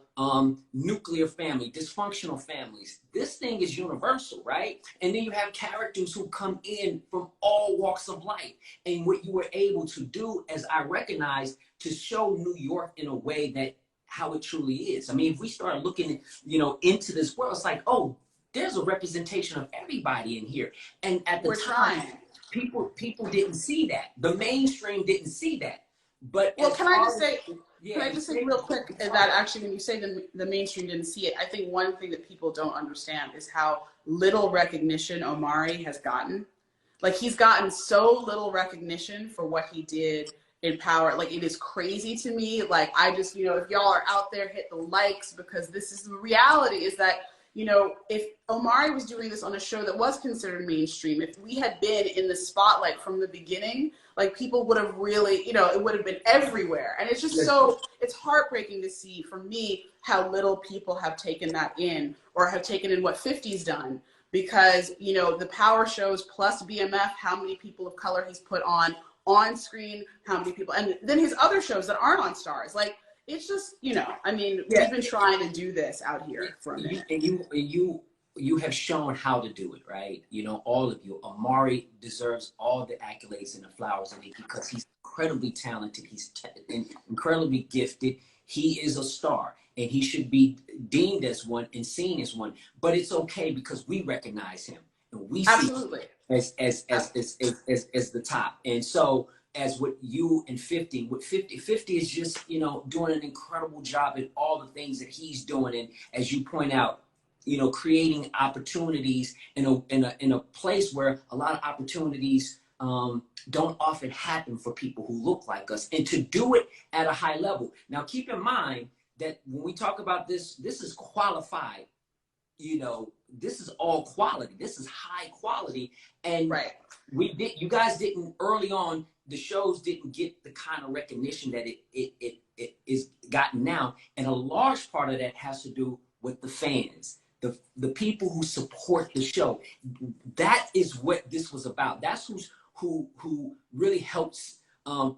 nuclear family, dysfunctional families. This thing is universal, right? And then you have characters who come in from all walks of life. And what you were able to do, as I recognize, to show New York in a way that how it truly is. I mean, if we start looking, you know, into this world, it's like, oh, there's a representation of everybody in here. And at the time, people didn't see that. The mainstream didn't see that. But well, can I just say real it's quick that actually when you say the mainstream didn't see it, I think one thing that people don't understand is how little recognition Omari has gotten. Like, he's gotten so little recognition for what he did in Power. Like, it is crazy to me. Like, I just, you know, if y'all are out there, hit the likes, because this is the reality, is that, you know, if Omari was doing this on a show that was considered mainstream, if we had been in the spotlight from the beginning, like, people would have really, you know, it would have been everywhere. And it's just so, it's heartbreaking to see, for me, how little people have taken that in, or have taken in what 50's done. Because, you know, the Power shows plus BMF, how many people of color he's put on screen, how many people, and then his other shows that aren't on Stars. Like, it's just, you know, I mean, we've been trying to do this out here for a minute. And you have shown how to do it, right? You know, all of you. Omari deserves all the accolades and the flowers in it, because he's incredibly talented. He's incredibly gifted. He is a star, and he should be deemed as one and seen as one. But it's okay, because we recognize him, and we see him as the top. And so, as with you and 50, with 50 is just, you know, doing an incredible job at all the things that he's doing. And as you point out, you know, creating opportunities in a place where a lot of opportunities don't often happen for people who look like us, and to do it at a high level. Now, keep in mind that when we talk about this, this is qualified. You know, this is all quality. This is high quality. And you guys didn't early on. The shows didn't get the kind of recognition that it is gotten now. And a large part of that has to do with the fans, the people who support the show. That is what this was about. That's who really helps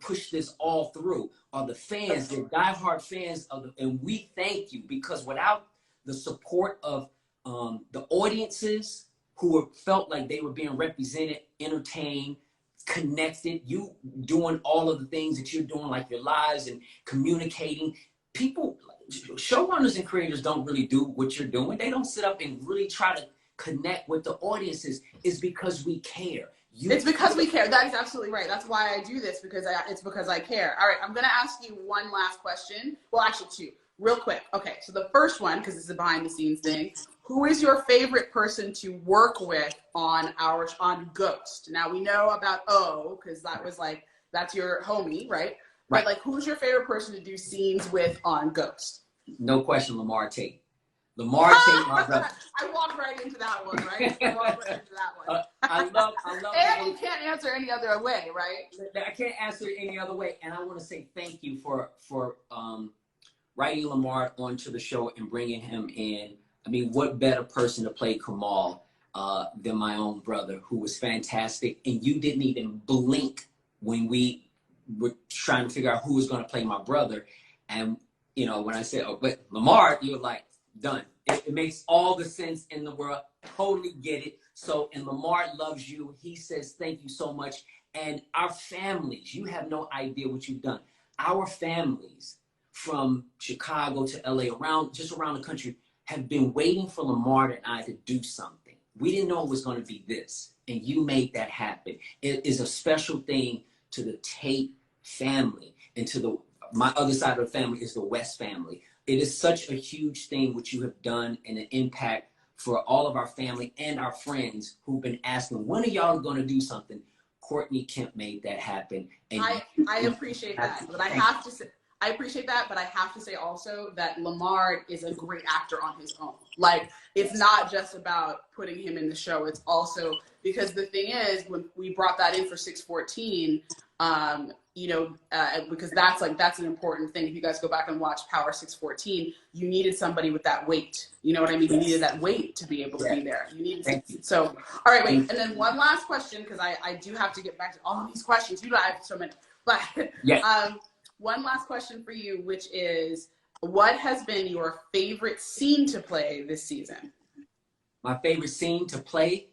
push this all through, are the fans, the diehard fans and we thank you, because without the support of the audiences who felt like they were being represented, entertained, connected, you doing all of the things that you're doing, like your lives and communicating, people, showrunners and creators don't really do what you're doing. They don't sit up and really try to connect with the audiences. It's because we care. It's because we care. That is absolutely right. That's why I do this, because it's because I care. All right, I'm going to ask you one last question. Well, actually two, real quick. Okay, so the first one, because it's a behind the scenes thing, who is your favorite person to work with on Ghost? Now, we know about O, because that was like, that's your homie, right? But like, who's your favorite person to do scenes with on Ghost? No question, Tate. Tate, my brother. I walked right into that one, right? I walked right into that one. I love. And you can't answer any other way, right? I can't answer it any other way. And I want to say thank you for writing Lamar onto the show and bringing him in. I mean, what better person to play Kamal than my own brother, who was fantastic. And you didn't even blink when we were trying to figure out who was going to play my brother. And, you know, when I said, oh, but Lamar, you're like, done. It makes all the sense in the world. Totally get it. So, and Lamar loves you. He says, thank you so much. And our families, you have no idea what you've done. Our families from Chicago to LA, around the country, have been waiting for Lamar and I to do something. We didn't know it was going to be this, and you made that happen. It is a special thing to the Tate family, and to my other side of the family is the West family. It is such a huge thing what you have done, and an impact for all of our family and our friends who've been asking, when are y'all going to do something? Courtney Kemp made that happen. And I appreciate that, but I have to say, I appreciate that, but I have to say also that Lamar is a great actor on his own. Like, it's not just about putting him in the show. It's also, because the thing is, when we brought that in for 614, you know, because that's an important thing. If you guys go back and watch Power 614, you needed somebody with that weight. You know what I mean? You needed that weight to be able to be there. You needed so, all right, wait. And then one last question, because I do have to get back to all of these questions. You know, I have so many. But one last question for you, which is, what has been your favorite scene to play this season? My favorite scene to play?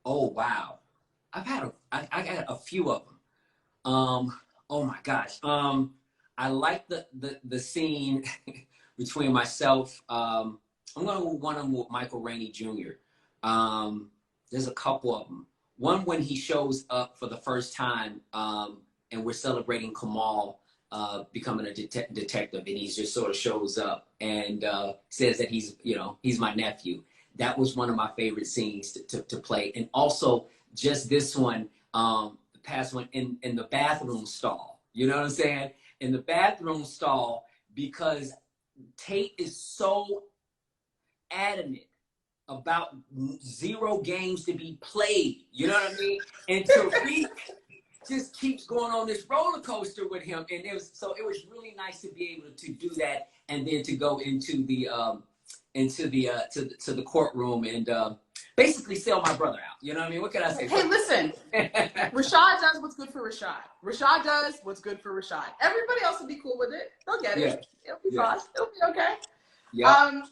Oh, wow. I got a few of them. Oh my gosh. I like the scene between myself. I'm going to go one of them with Michael Rainey Jr. There's a couple of them. One when he shows up for the first time, and we're celebrating Kamal becoming a detective, and he just sort of shows up and says that he's, you know, he's my nephew. That was one of my favorite scenes to play. And also just this one, the past one in the bathroom stall. You know what I'm saying? In the bathroom stall, because Tate is so adamant about 0 games to be played. You know what I mean? And Tariq just keeps going on this roller coaster with him, and it was really nice to be able to do that, and then to go into the to the courtroom and basically sell my brother out. You know what I mean? What can I say? Hey, listen, Rashad does what's good for Rashad. Rashad does what's good for Rashad. Everybody else will be cool with it. They'll get it. Yeah. It'll be fine. It'll be okay. Yeah.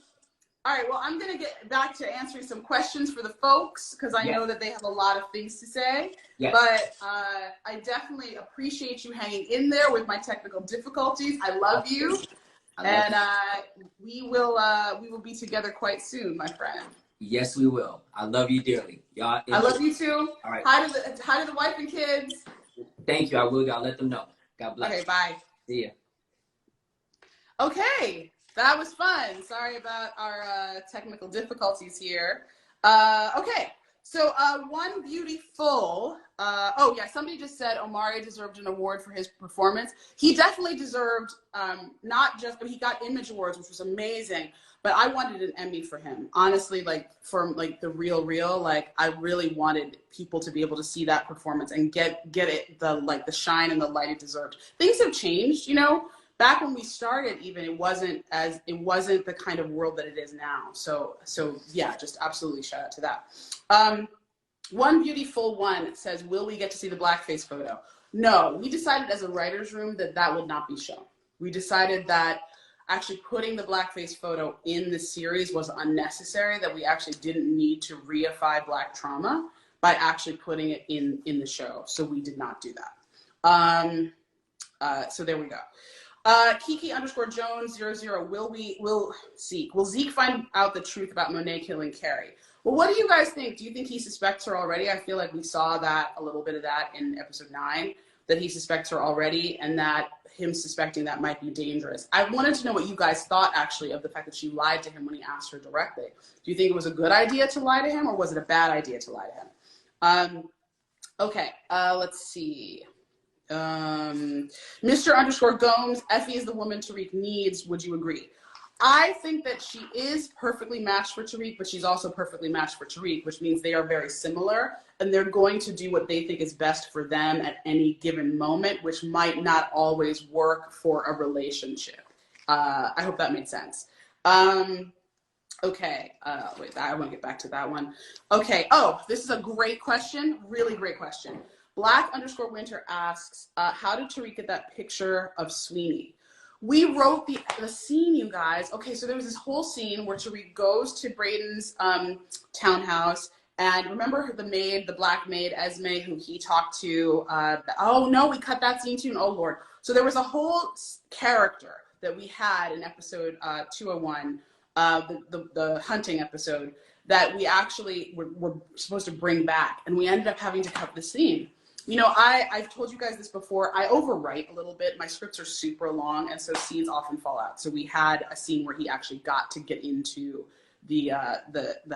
All right, well, I'm going to get back to answering some questions for the folks, because I know that they have a lot of things to say. Yes. But I definitely appreciate you hanging in there with my technical difficulties. I love you. And we will be together quite soon, my friend. Yes, we will. I love you dearly. Y'all. I love you too. All right. Hi to the wife and kids. Thank you. I will. I'll let them know. God bless. Okay, bye. See ya. Okay, that was fun. Sorry about our technical difficulties here. Okay, so one beautiful. Oh yeah, somebody just said Omari deserved an award for his performance. He definitely deserved not just, but he got Image Awards, which was amazing. But I wanted an Emmy for him, honestly. Like from like the real, like I really wanted people to be able to see that performance and get it the shine and the light it deserved. Things have changed, you know. Back when we started, even it wasn't the kind of world that it is now. So yeah, just absolutely shout out to that. One beautiful one says, will we get to see the blackface photo? No, we decided as a writer's room that would not be shown. We decided that actually putting the blackface photo in the series was unnecessary, that we actually didn't need to reify Black trauma by actually putting it in the show. So we did not do that. So there we go. Kiki_Jones00, will Zeke find out the truth about Monet killing Carrie? Well, what do you guys think? Do you think he suspects her already? I feel like we saw that, a little bit of that in episode 9, that he suspects her already, and that him suspecting that might be dangerous. I wanted to know what you guys thought, actually, of the fact that she lied to him when he asked her directly. Do you think it was a good idea to lie to him, or was it a bad idea to lie to him? Okay, let's see. Mr_Gomes, Effie is the woman Tariq needs. Would you agree? I think that she is perfectly matched for Tariq, but she's also perfectly matched for Tariq, which means they are very similar, and they're going to do what they think is best for them at any given moment, which might not always work for a relationship. I hope that made sense. Okay, wait, I want to get back to that one. Okay, oh, this is a great question, really great question. Black_Winter asks, how did Tariq get that picture of Sweeney? We wrote the scene, you guys. Okay, so there was this whole scene where Tariq goes to Braden's townhouse, and remember the black maid, Esme, who he talked to. Oh no, we cut that scene too, and oh Lord. So there was a whole character that we had in episode 201, the hunting episode, that we actually were supposed to bring back, and we ended up having to cut the scene. You know, I've told you guys this before. I overwrite a little bit. My scripts are super long, and so scenes often fall out. So we had a scene where he actually got to get into the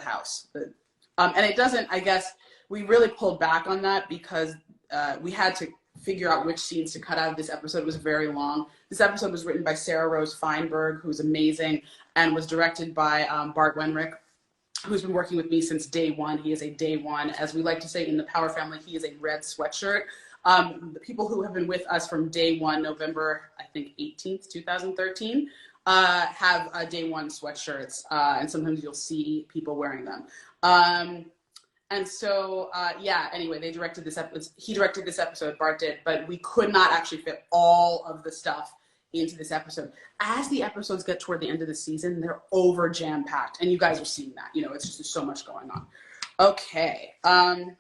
house. And it doesn't, I guess, we really pulled back on that because we had to figure out which scenes to cut out of this episode. It was very long. This episode was written by Sarah Rose Feinberg, who's amazing, and was directed by Bart Wenrick, who's been working with me since day one. He is a day one. As we like to say in the Power family, he is a red sweatshirt. The people who have been with us from day one, November, I think 18th, 2013, have day one sweatshirts. And sometimes you'll see people wearing them. And so, yeah, anyway, they directed this episode. He directed this episode, Bart did, but we could not actually fit all of the stuff into this episode. As the episodes get toward the end of the season, they're over jam-packed, and you guys are seeing that. You know, it's just, there's so much going on. Okay. I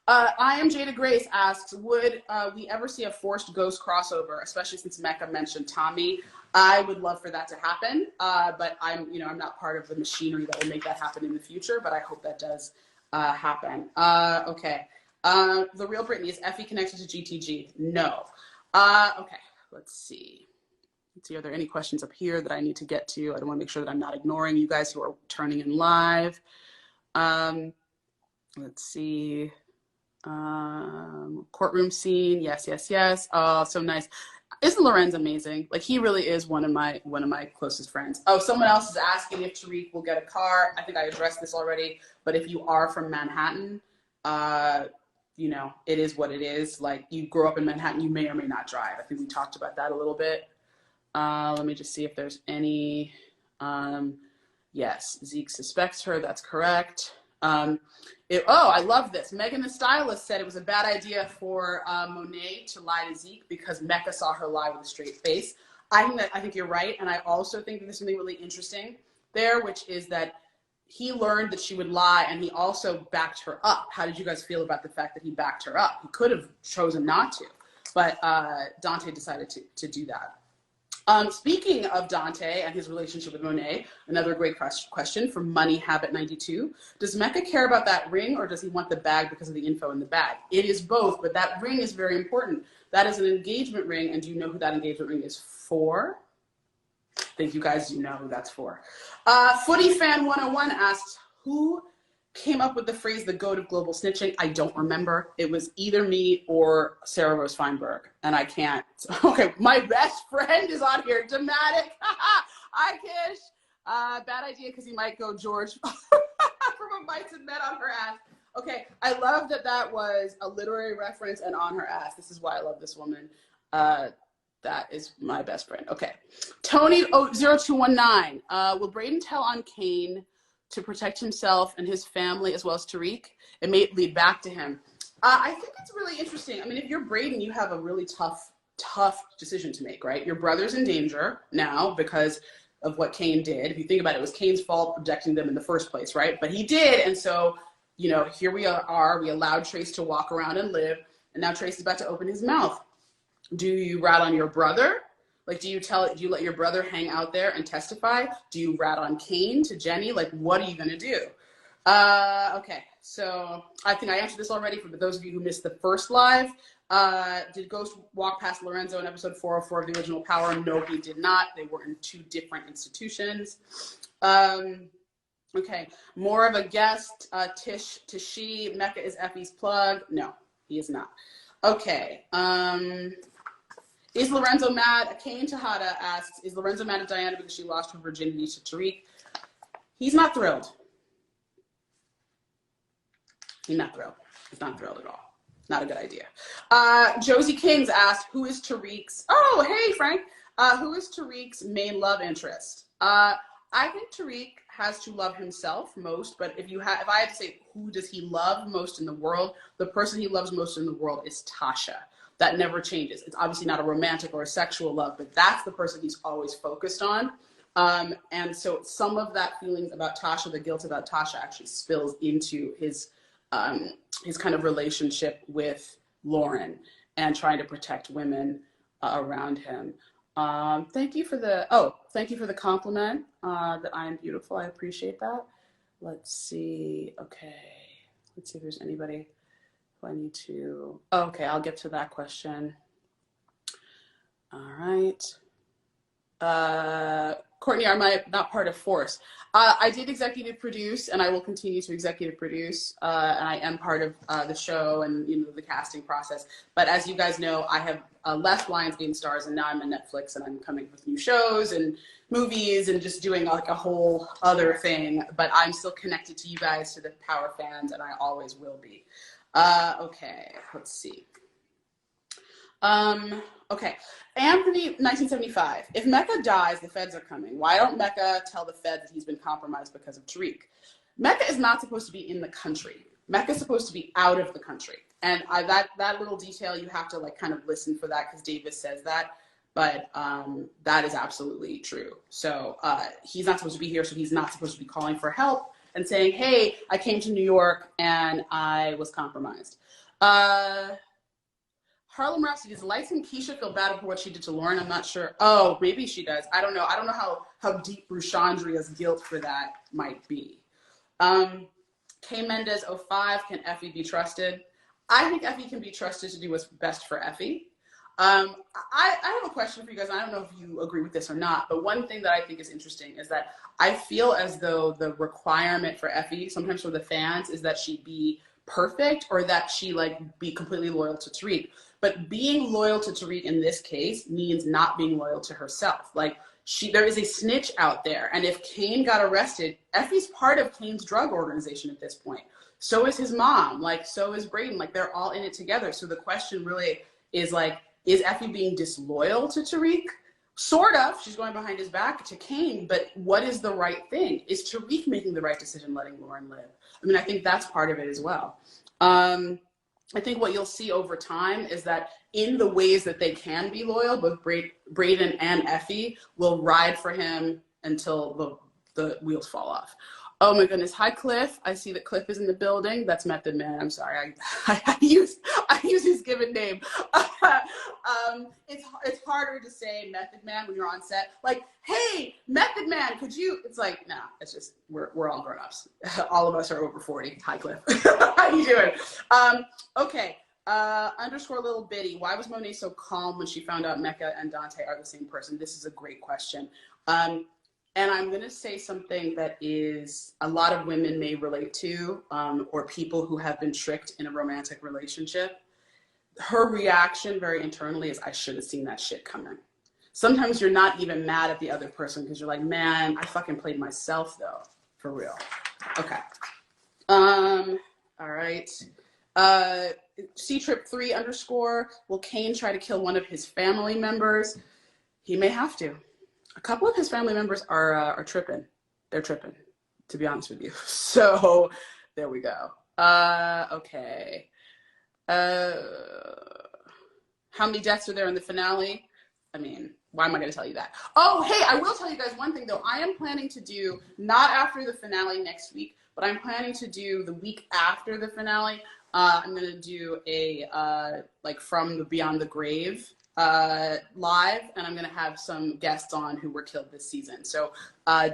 am Jada Grace asks, would we ever see a forced Ghost crossover, especially since Mecca mentioned Tommy? I would love for that to happen, but I'm not part of the machinery that will make that happen in the future, but I hope that does happen. Okay. The real Britney, is Effie connected to GTG? No. Okay. Let's see. Are there any questions up here that I need to get to? I don't want to make sure that I'm not ignoring you guys who are turning in live. Let's see. Courtroom scene. Yes, yes, yes. Oh, so nice. Isn't Lorenz amazing? Like, he really is one of my closest friends. Oh, someone else is asking if Tariq will get a car. I think I addressed this already, but if you are from Manhattan, you know, it is what it is. Like, you grow up in Manhattan, you may or may not drive. I think we talked about that a little bit. Let me just see if there's any. Yes, Zeke suspects her. That's correct. Oh, I love this. Megan the stylist said it was a bad idea for Monet to lie to Zeke because Mecca saw her lie with a straight face. I think you're right, and I also think that there's something really interesting there, which is that he learned that she would lie, and he also backed her up. How did you guys feel about the fact that he backed her up? He could have chosen not to, but Dante decided to do that. Speaking of Dante and his relationship with Monet, another great question from Money Habit 92. Does Mecca care about that ring, or does he want the bag because of the info in the bag? It is both, but that ring is very important. That is an engagement ring, and do you know who that engagement ring is for? I think you guys do know who that's for. Footy Fan 101 asks, who came up with the phrase the goat of global snitching? I don't remember. It was either me or Sarah Rose Feinberg, and I can't. Okay, my best friend is on here. Dramatic. Hi, Kish. Bad idea because he might go George from a Bites and Met on her ass. Okay, I love that that was a literary reference and on her ass. This is why I love this woman. That is my best friend. Okay. Tony 0219. Will Braden tell on Kane to protect himself and his family as well as Tariq? It may lead back to him. I think it's really interesting. I mean, if you're Braden, you have a really tough decision to make, right? Your brother's in danger now because of what Kane did. If you think about it, it was Kane's fault protecting them in the first place, right? But he did, and so, you know, here we are. We allowed Trace to walk around and live, and now Trace is about to open his mouth. Do you rat on your brother? Like, do you let your brother hang out there and testify? Do you rat on Kane to Jenny? Like, what are you going to do? Okay, so I think I answered this already for those of you who missed the first live. Did Ghost walk past Lorenzo in episode 404 of the original Power? No, he did not. They were in two different institutions. Okay, more of a guest. Tishi, Mecca is Effie's plug. No, he is not. Okay, is Lorenzo mad? Kane Tahada asks, is Lorenzo mad at Diana because she lost her virginity to Tariq? He's not thrilled. He's not thrilled. He's not thrilled at all. Not a good idea. Josie Kings asked, who is Tariq's, oh, hey, Frank. Who is Tariq's main love interest? I think Tariq has to love himself most, but if I had to say who does he love most in the world, the person he loves most in the world is Tasha. That never changes. It's obviously not a romantic or a sexual love, but that's the person he's always focused on. And so some of that feelings about Tasha, the guilt about Tasha, actually spills into his kind of relationship with Lauren and trying to protect women around him. Thank you for the compliment that I am beautiful. I appreciate that. Let's see. Okay. Let's see if there's anybody who I need to. Oh, okay, I'll get to that question. All right. Courtney, am I not part of Force? I did executive produce, and I will continue to executive produce, and I am part of the show and the casting process. But as you guys know, I have left Lionsgate Stars, and now I'm on Netflix, and I'm coming with new shows and movies and just doing like a whole other thing. But I'm still connected to you guys, to the Power fans, and I always will be. Okay, let's see. Okay, Anthony, 1975. If Mecca dies, the feds are coming. Why don't Mecca tell the feds that he's been compromised because of Tariq? Mecca is not supposed to be in the country. Mecca is supposed to be out of the country. And that little detail, you have to like kind of listen for that because Davis says that. But that is absolutely true. So he's not supposed to be here, so he's not supposed to be calling for help and saying, hey, I came to New York and I was compromised. Harlem Rhapsody, does light-skinned Keisha feel bad for what she did to Lauren? I'm not sure. Oh, maybe she does. I don't know. I don't know how deep Bruchandria's guilt for that might be. K Mendez 05, can Effie be trusted? I think Effie can be trusted to do what's best for Effie. I have a question for you guys. I don't know if you agree with this or not, but one thing that I think is interesting is that I feel as though the requirement for Effie, sometimes for the fans, is that she be perfect or that she like be completely loyal to Tariq. But being loyal to Tariq in this case means not being loyal to herself. Like there is a snitch out there, and if Kane got arrested, Effie's part of Kane's drug organization at this point. So is his mom, like so is Brayden, like they're all in it together. So the question really is like, is Effie being disloyal to Tariq? Sort of, she's going behind his back to Kane, but what is the right thing? Is Tariq making the right decision letting Lauren live? I mean, I think that's part of it as well. I think what you'll see over time is that in the ways that they can be loyal, both Brayden and Effie will ride for him until the wheels fall off. Oh my goodness. Hi, Cliff. I see that Cliff is in the building. That's Method Man. I'm sorry. I use his given name. It's harder to say Method Man when you're on set. Like, hey, Method Man, could you? It's like, no, it's just, we're all grown-ups. All of us are over 40. Hi, Cliff. How you doing? Okay. Underscore Little Bitty. Why was Monet so calm when she found out Mecca and Dante are the same person? This is a great question. And I'm going to say something that is a lot of women may relate to, or people who have been tricked in a romantic relationship. Her reaction very internally is, I should have seen that shit coming. Sometimes you're not even mad at the other person because you're like, man, I fucking played myself though, for real. Okay. All right. C-Trip3 underscore, will Kane try to kill one of his family members? He may have to. A couple of his family members are tripping. They're tripping, to be honest with you. So there we go. Okay. How many deaths are there in the finale? I mean, why am I going to tell you that? Oh, hey, I will tell you guys one thing, though. I am planning to do, not after the finale next week, but I'm planning to do the week after the finale. I'm going to do a, like, From the Beyond the Grave live, and I'm going to have some guests on who were killed this season. So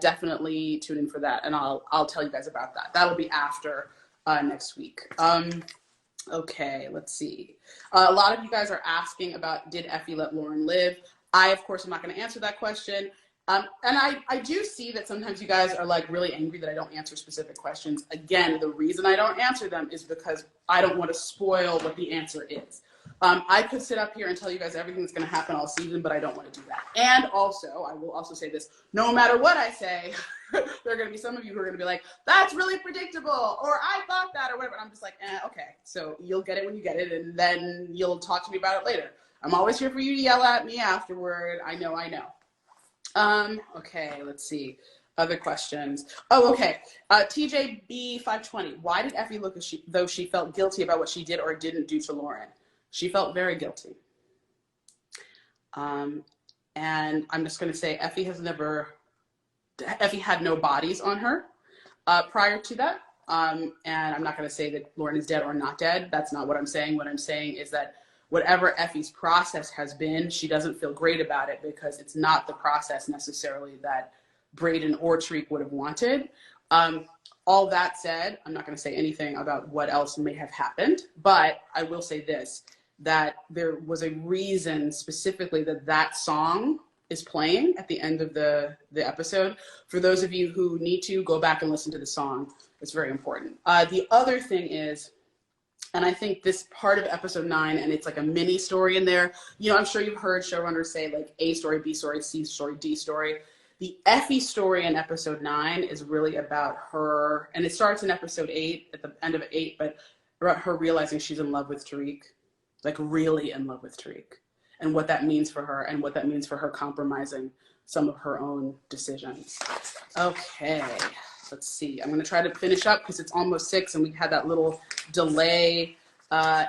definitely tune in for that, and I'll tell you guys about that. That'll be after next week. Okay, let's see. A lot of you guys are asking about, did Effie let Lauren live? I, of course, am not going to answer that question. And I do see that sometimes you guys are like really angry that I don't answer specific questions. Again, the reason I don't answer them is because I don't want to spoil what the answer is. I could sit up here and tell you guys everything that's going to happen all season, but I don't want to do that. And also, I will also say this, no matter what I say, there are going to be some of you who are going to be like, that's really predictable, or I thought that, or whatever. And I'm just like, okay. So you'll get it when you get it, and then you'll talk to me about it later. I'm always here for you to yell at me afterward. I know. Okay, let's see. Other questions. Oh, okay. TJB520. Why did Effie look as though she felt guilty about what she did or didn't do to Lauren? She felt very guilty. And I'm just going to say Effie had no bodies on her prior to that. And I'm not going to say that Lauren is dead or not dead. That's not what I'm saying. What I'm saying is that whatever Effie's process has been, she doesn't feel great about it because it's not the process necessarily that Brayden or Tariq would have wanted. All that said, I'm not going to say anything about what else may have happened, but I will say this, that there was a reason specifically that song is playing at the end of the episode. For those of you who need to, go back and listen to the song. It's very important. The other thing is, and I think this part of episode 9, and it's like a mini story in there, you know, I'm sure you've heard showrunners say like A story, B story, C story, D story. The Effie story in episode 9 is really about her, and it starts in episode 8, at the end of 8, but about her realizing she's in love with Tariq, like really in love with Tariq, and what that means for her, and what that means for her compromising some of her own decisions. Okay, let's see. I'm going to try to finish up because it's almost 6, and we had that little delay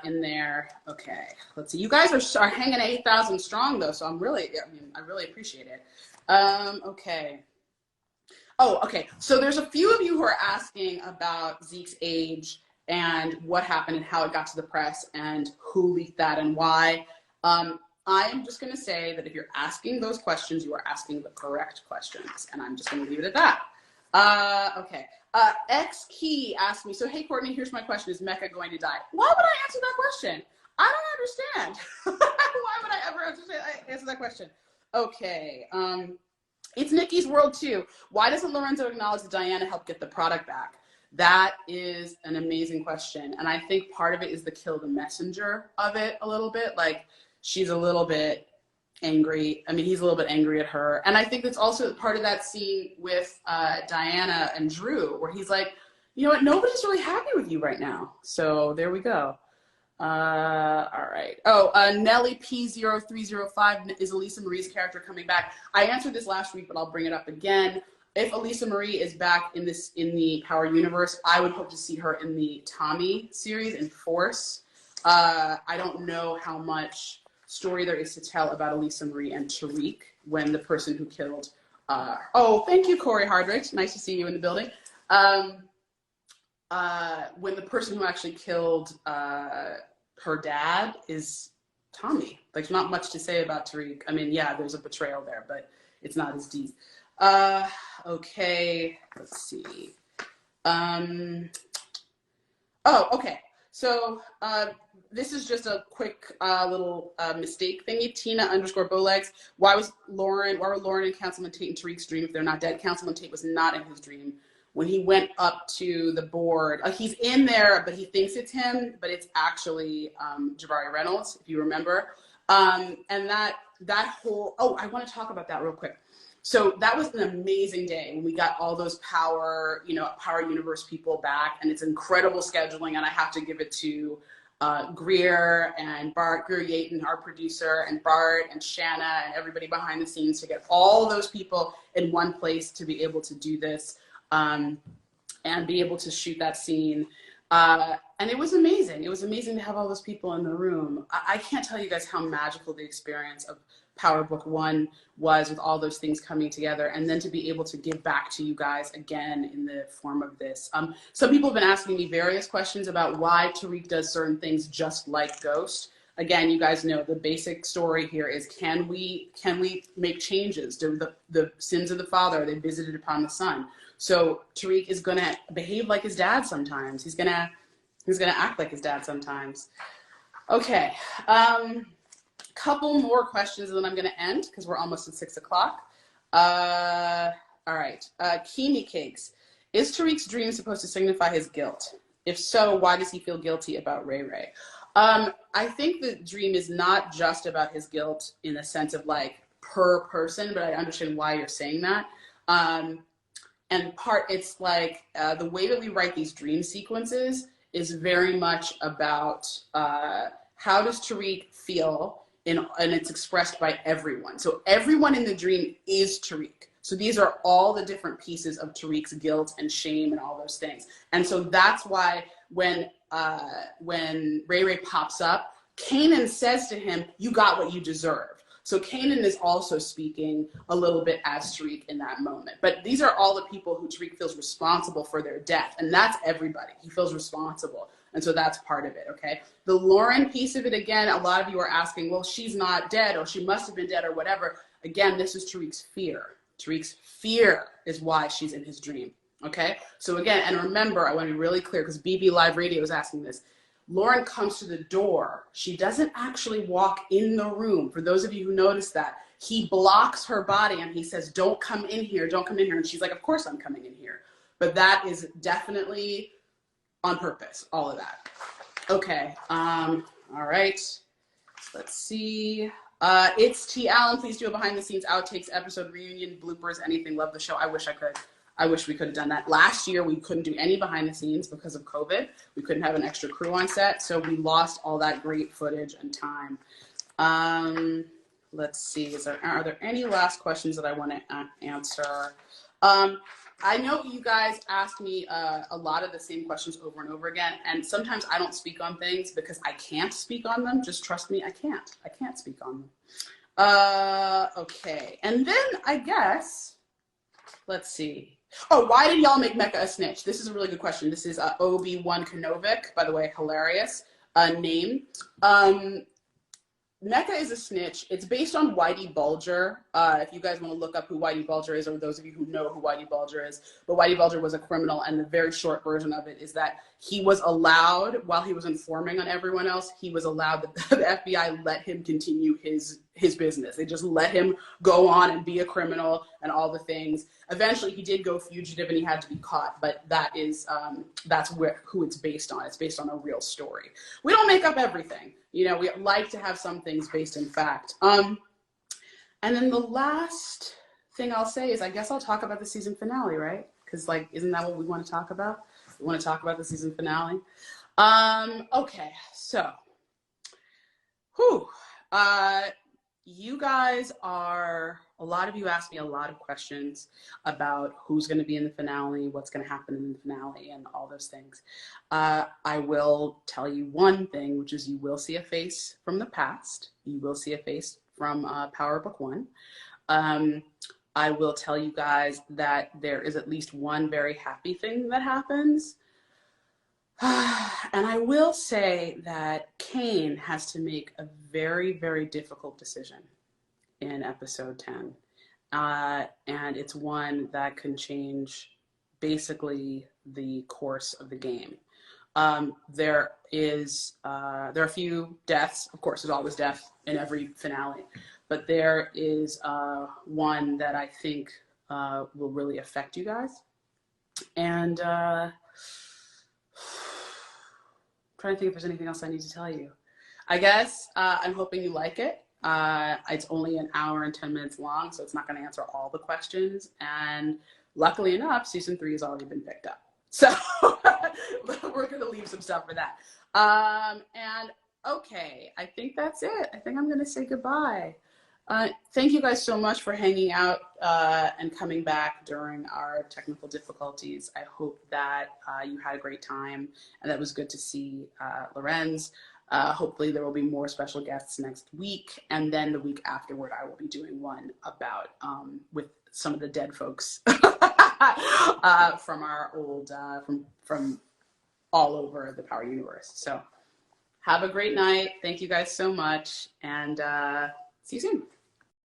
in there. Okay, let's see. You guys are hanging at 8,000 strong, though, so I really appreciate it. Okay. Oh, okay. So there's a few of you who are asking about Zeke's age and what happened and how it got to the press and who leaked that and why. I am just going to say that if you're asking those questions, you are asking the correct questions, and I'm just going to leave it at that. Okay. X Key asked me, so hey, Courtney, here's my question. Is Mecca going to die? Why would I answer that question? I don't understand. Why would I ever answer that question? Okay. It's Nikki's world too. Why doesn't Lorenzo acknowledge that Diana helped get the product back? That is an amazing question. And I think part of it is the kill the messenger of it a little bit. Like, she's a little bit angry. I mean, he's a little bit angry at her. And I think that's also part of that scene with Diana and Drew, where he's like, you know what, nobody's really happy with you right now. So there we go. All right. Oh, Nelly P0305, is Elisa Marie's character coming back? I answered this last week, but I'll bring it up again. If Elisa Marie is back in the Power Universe, I would hope to see her in the Tommy series in Force. I don't know how much story there is to tell about Elisa Marie and Tariq when the person who killed, oh, thank you, Corey Hardrich. Nice to see you in the building. When the person who actually killed her dad is Tommy. Like, not much to say about Tariq. I mean, yeah, there's a betrayal there, but it's not as deep. Okay, let's see. Oh, okay. So this is just a quick little mistake thingy. Tina_Bowlegs. Why were Lauren and Councilman Tate in Tariq's dream if they're not dead? Councilman Tate was not in his dream. When he went up to the board, he's in there, but he thinks it's him, but it's actually Jabari Reynolds, if you remember. And that whole, I want to talk about that real quick. So that was an amazing day when we got all those Power Universe people back, and it's incredible scheduling, and I have to give it to Greer and Bart, Greer Yaten, our producer, and Bart and Shanna and everybody behind the scenes to get all those people in one place to be able to do this. And be able to shoot that scene. And it was amazing. It was amazing to have all those people in the room. I can't tell you guys how magical the experience of Power Book 1 was, with all those things coming together, and then to be able to give back to you guys again in the form of this. Some people have been asking me various questions about why Tariq does certain things just like Ghost. Again, you guys know the basic story here is, can we make changes? Do the sins of the father, are they visited upon the son? So Tariq is gonna behave like his dad sometimes. He's gonna act like his dad sometimes. Okay, couple more questions and then I'm gonna end because we're almost at 6 o'clock. All right, Kimi Cakes. Is Tariq's dream supposed to signify his guilt? If so, why does he feel guilty about Ray Ray? I think the dream is not just about his guilt in the sense of like per person, but I understand why you're saying that. And it's like the way that we write these dream sequences is very much about how does Tariq feel, and it's expressed by everyone. So everyone in the dream is Tariq. So these are all the different pieces of Tariq's guilt and shame and all those things. And so that's why when Ray Ray pops up, Kanan says to him, "You got what you deserve." So Kanan is also speaking a little bit as Tariq in that moment. But these are all the people who Tariq feels responsible for their death. And that's everybody. He feels responsible. And so that's part of it, okay? The Lauren piece of it, again, a lot of you are asking, well, she's not dead, or she must have been dead, or whatever. Again, this is Tariq's fear. Tariq's fear is why she's in his dream, okay? So again, and remember, I want to be really clear, because BB Live Radio is asking this. Lauren comes to the door. She doesn't actually walk in the room. For those of you who noticed that, he blocks her body and he says, "Don't come in here, don't come in here." And she's like, "Of course I'm coming in here." But that is definitely on purpose, all of that. Okay, all right. Let's see. It's T. Allen. Please do a behind the scenes outtakes episode, reunion, bloopers, anything. Love the show. I wish I could. I wish we could have done that. Last year, we couldn't do any behind the scenes because of COVID. We couldn't have an extra crew on set, so we lost all that great footage and time. Let's see, are there any last questions that I want to answer? I know you guys ask me a lot of the same questions over and over again, and sometimes I don't speak on things because I can't speak on them. Just trust me, I can't speak on them. Okay, and then I guess, let's see. Oh, why did y'all make Mecca a snitch? This is a really good question. This is Obi-Wan Kenovic, by the way, hilarious name. Mecca is a snitch. It's based on Whitey Bulger. If you guys want to look up who Whitey Bulger is, or those of you who know who Whitey Bulger is, but Whitey Bulger was a criminal, and the very short version of it is that he was allowed, while he was informing on everyone else, he was allowed, the FBI let him continue his business. They just let him go on and be a criminal and all the things. Eventually, he did go fugitive and he had to be caught, but that's who it's based on. It's based on a real story. We don't make up everything. You know, we like to have some things based in fact. And then the last thing I'll say is I guess I'll talk about the season finale, right? Because, like, isn't that what we want to talk about? We want to talk about the season finale. Okay, so, you guys are, a lot of you asked me a lot of questions about who's going to be in the finale, what's going to happen in the finale, and all those things. I will tell you one thing, which is you will see a face from the past. You will see a face from Power Book 1. I will tell you guys that there is at least one very happy thing that happens. And I will say that Kane has to make a very, very difficult decision in episode 10. And it's one that can change basically the course of the game. There are a few deaths. Of course, there's always death in every finale. But there is one that I think will really affect you guys. And I'm trying to think if there's anything else I need to tell you. I guess I'm hoping you like it. It's only an hour and 10 minutes long, so it's not going to answer all the questions. And luckily enough, season 3 has already been picked up. So we're going to leave some stuff for that. And okay, I think that's it. I think I'm going to say goodbye. Thank you guys so much for hanging out and coming back during our technical difficulties. I hope that you had a great time and that it was good to see Lorenz. Hopefully there will be more special guests next week, and then the week afterward I will be doing one about with some of the dead folks from our old from all over the Power universe. So have a great night. Thank you guys so much, and see you soon.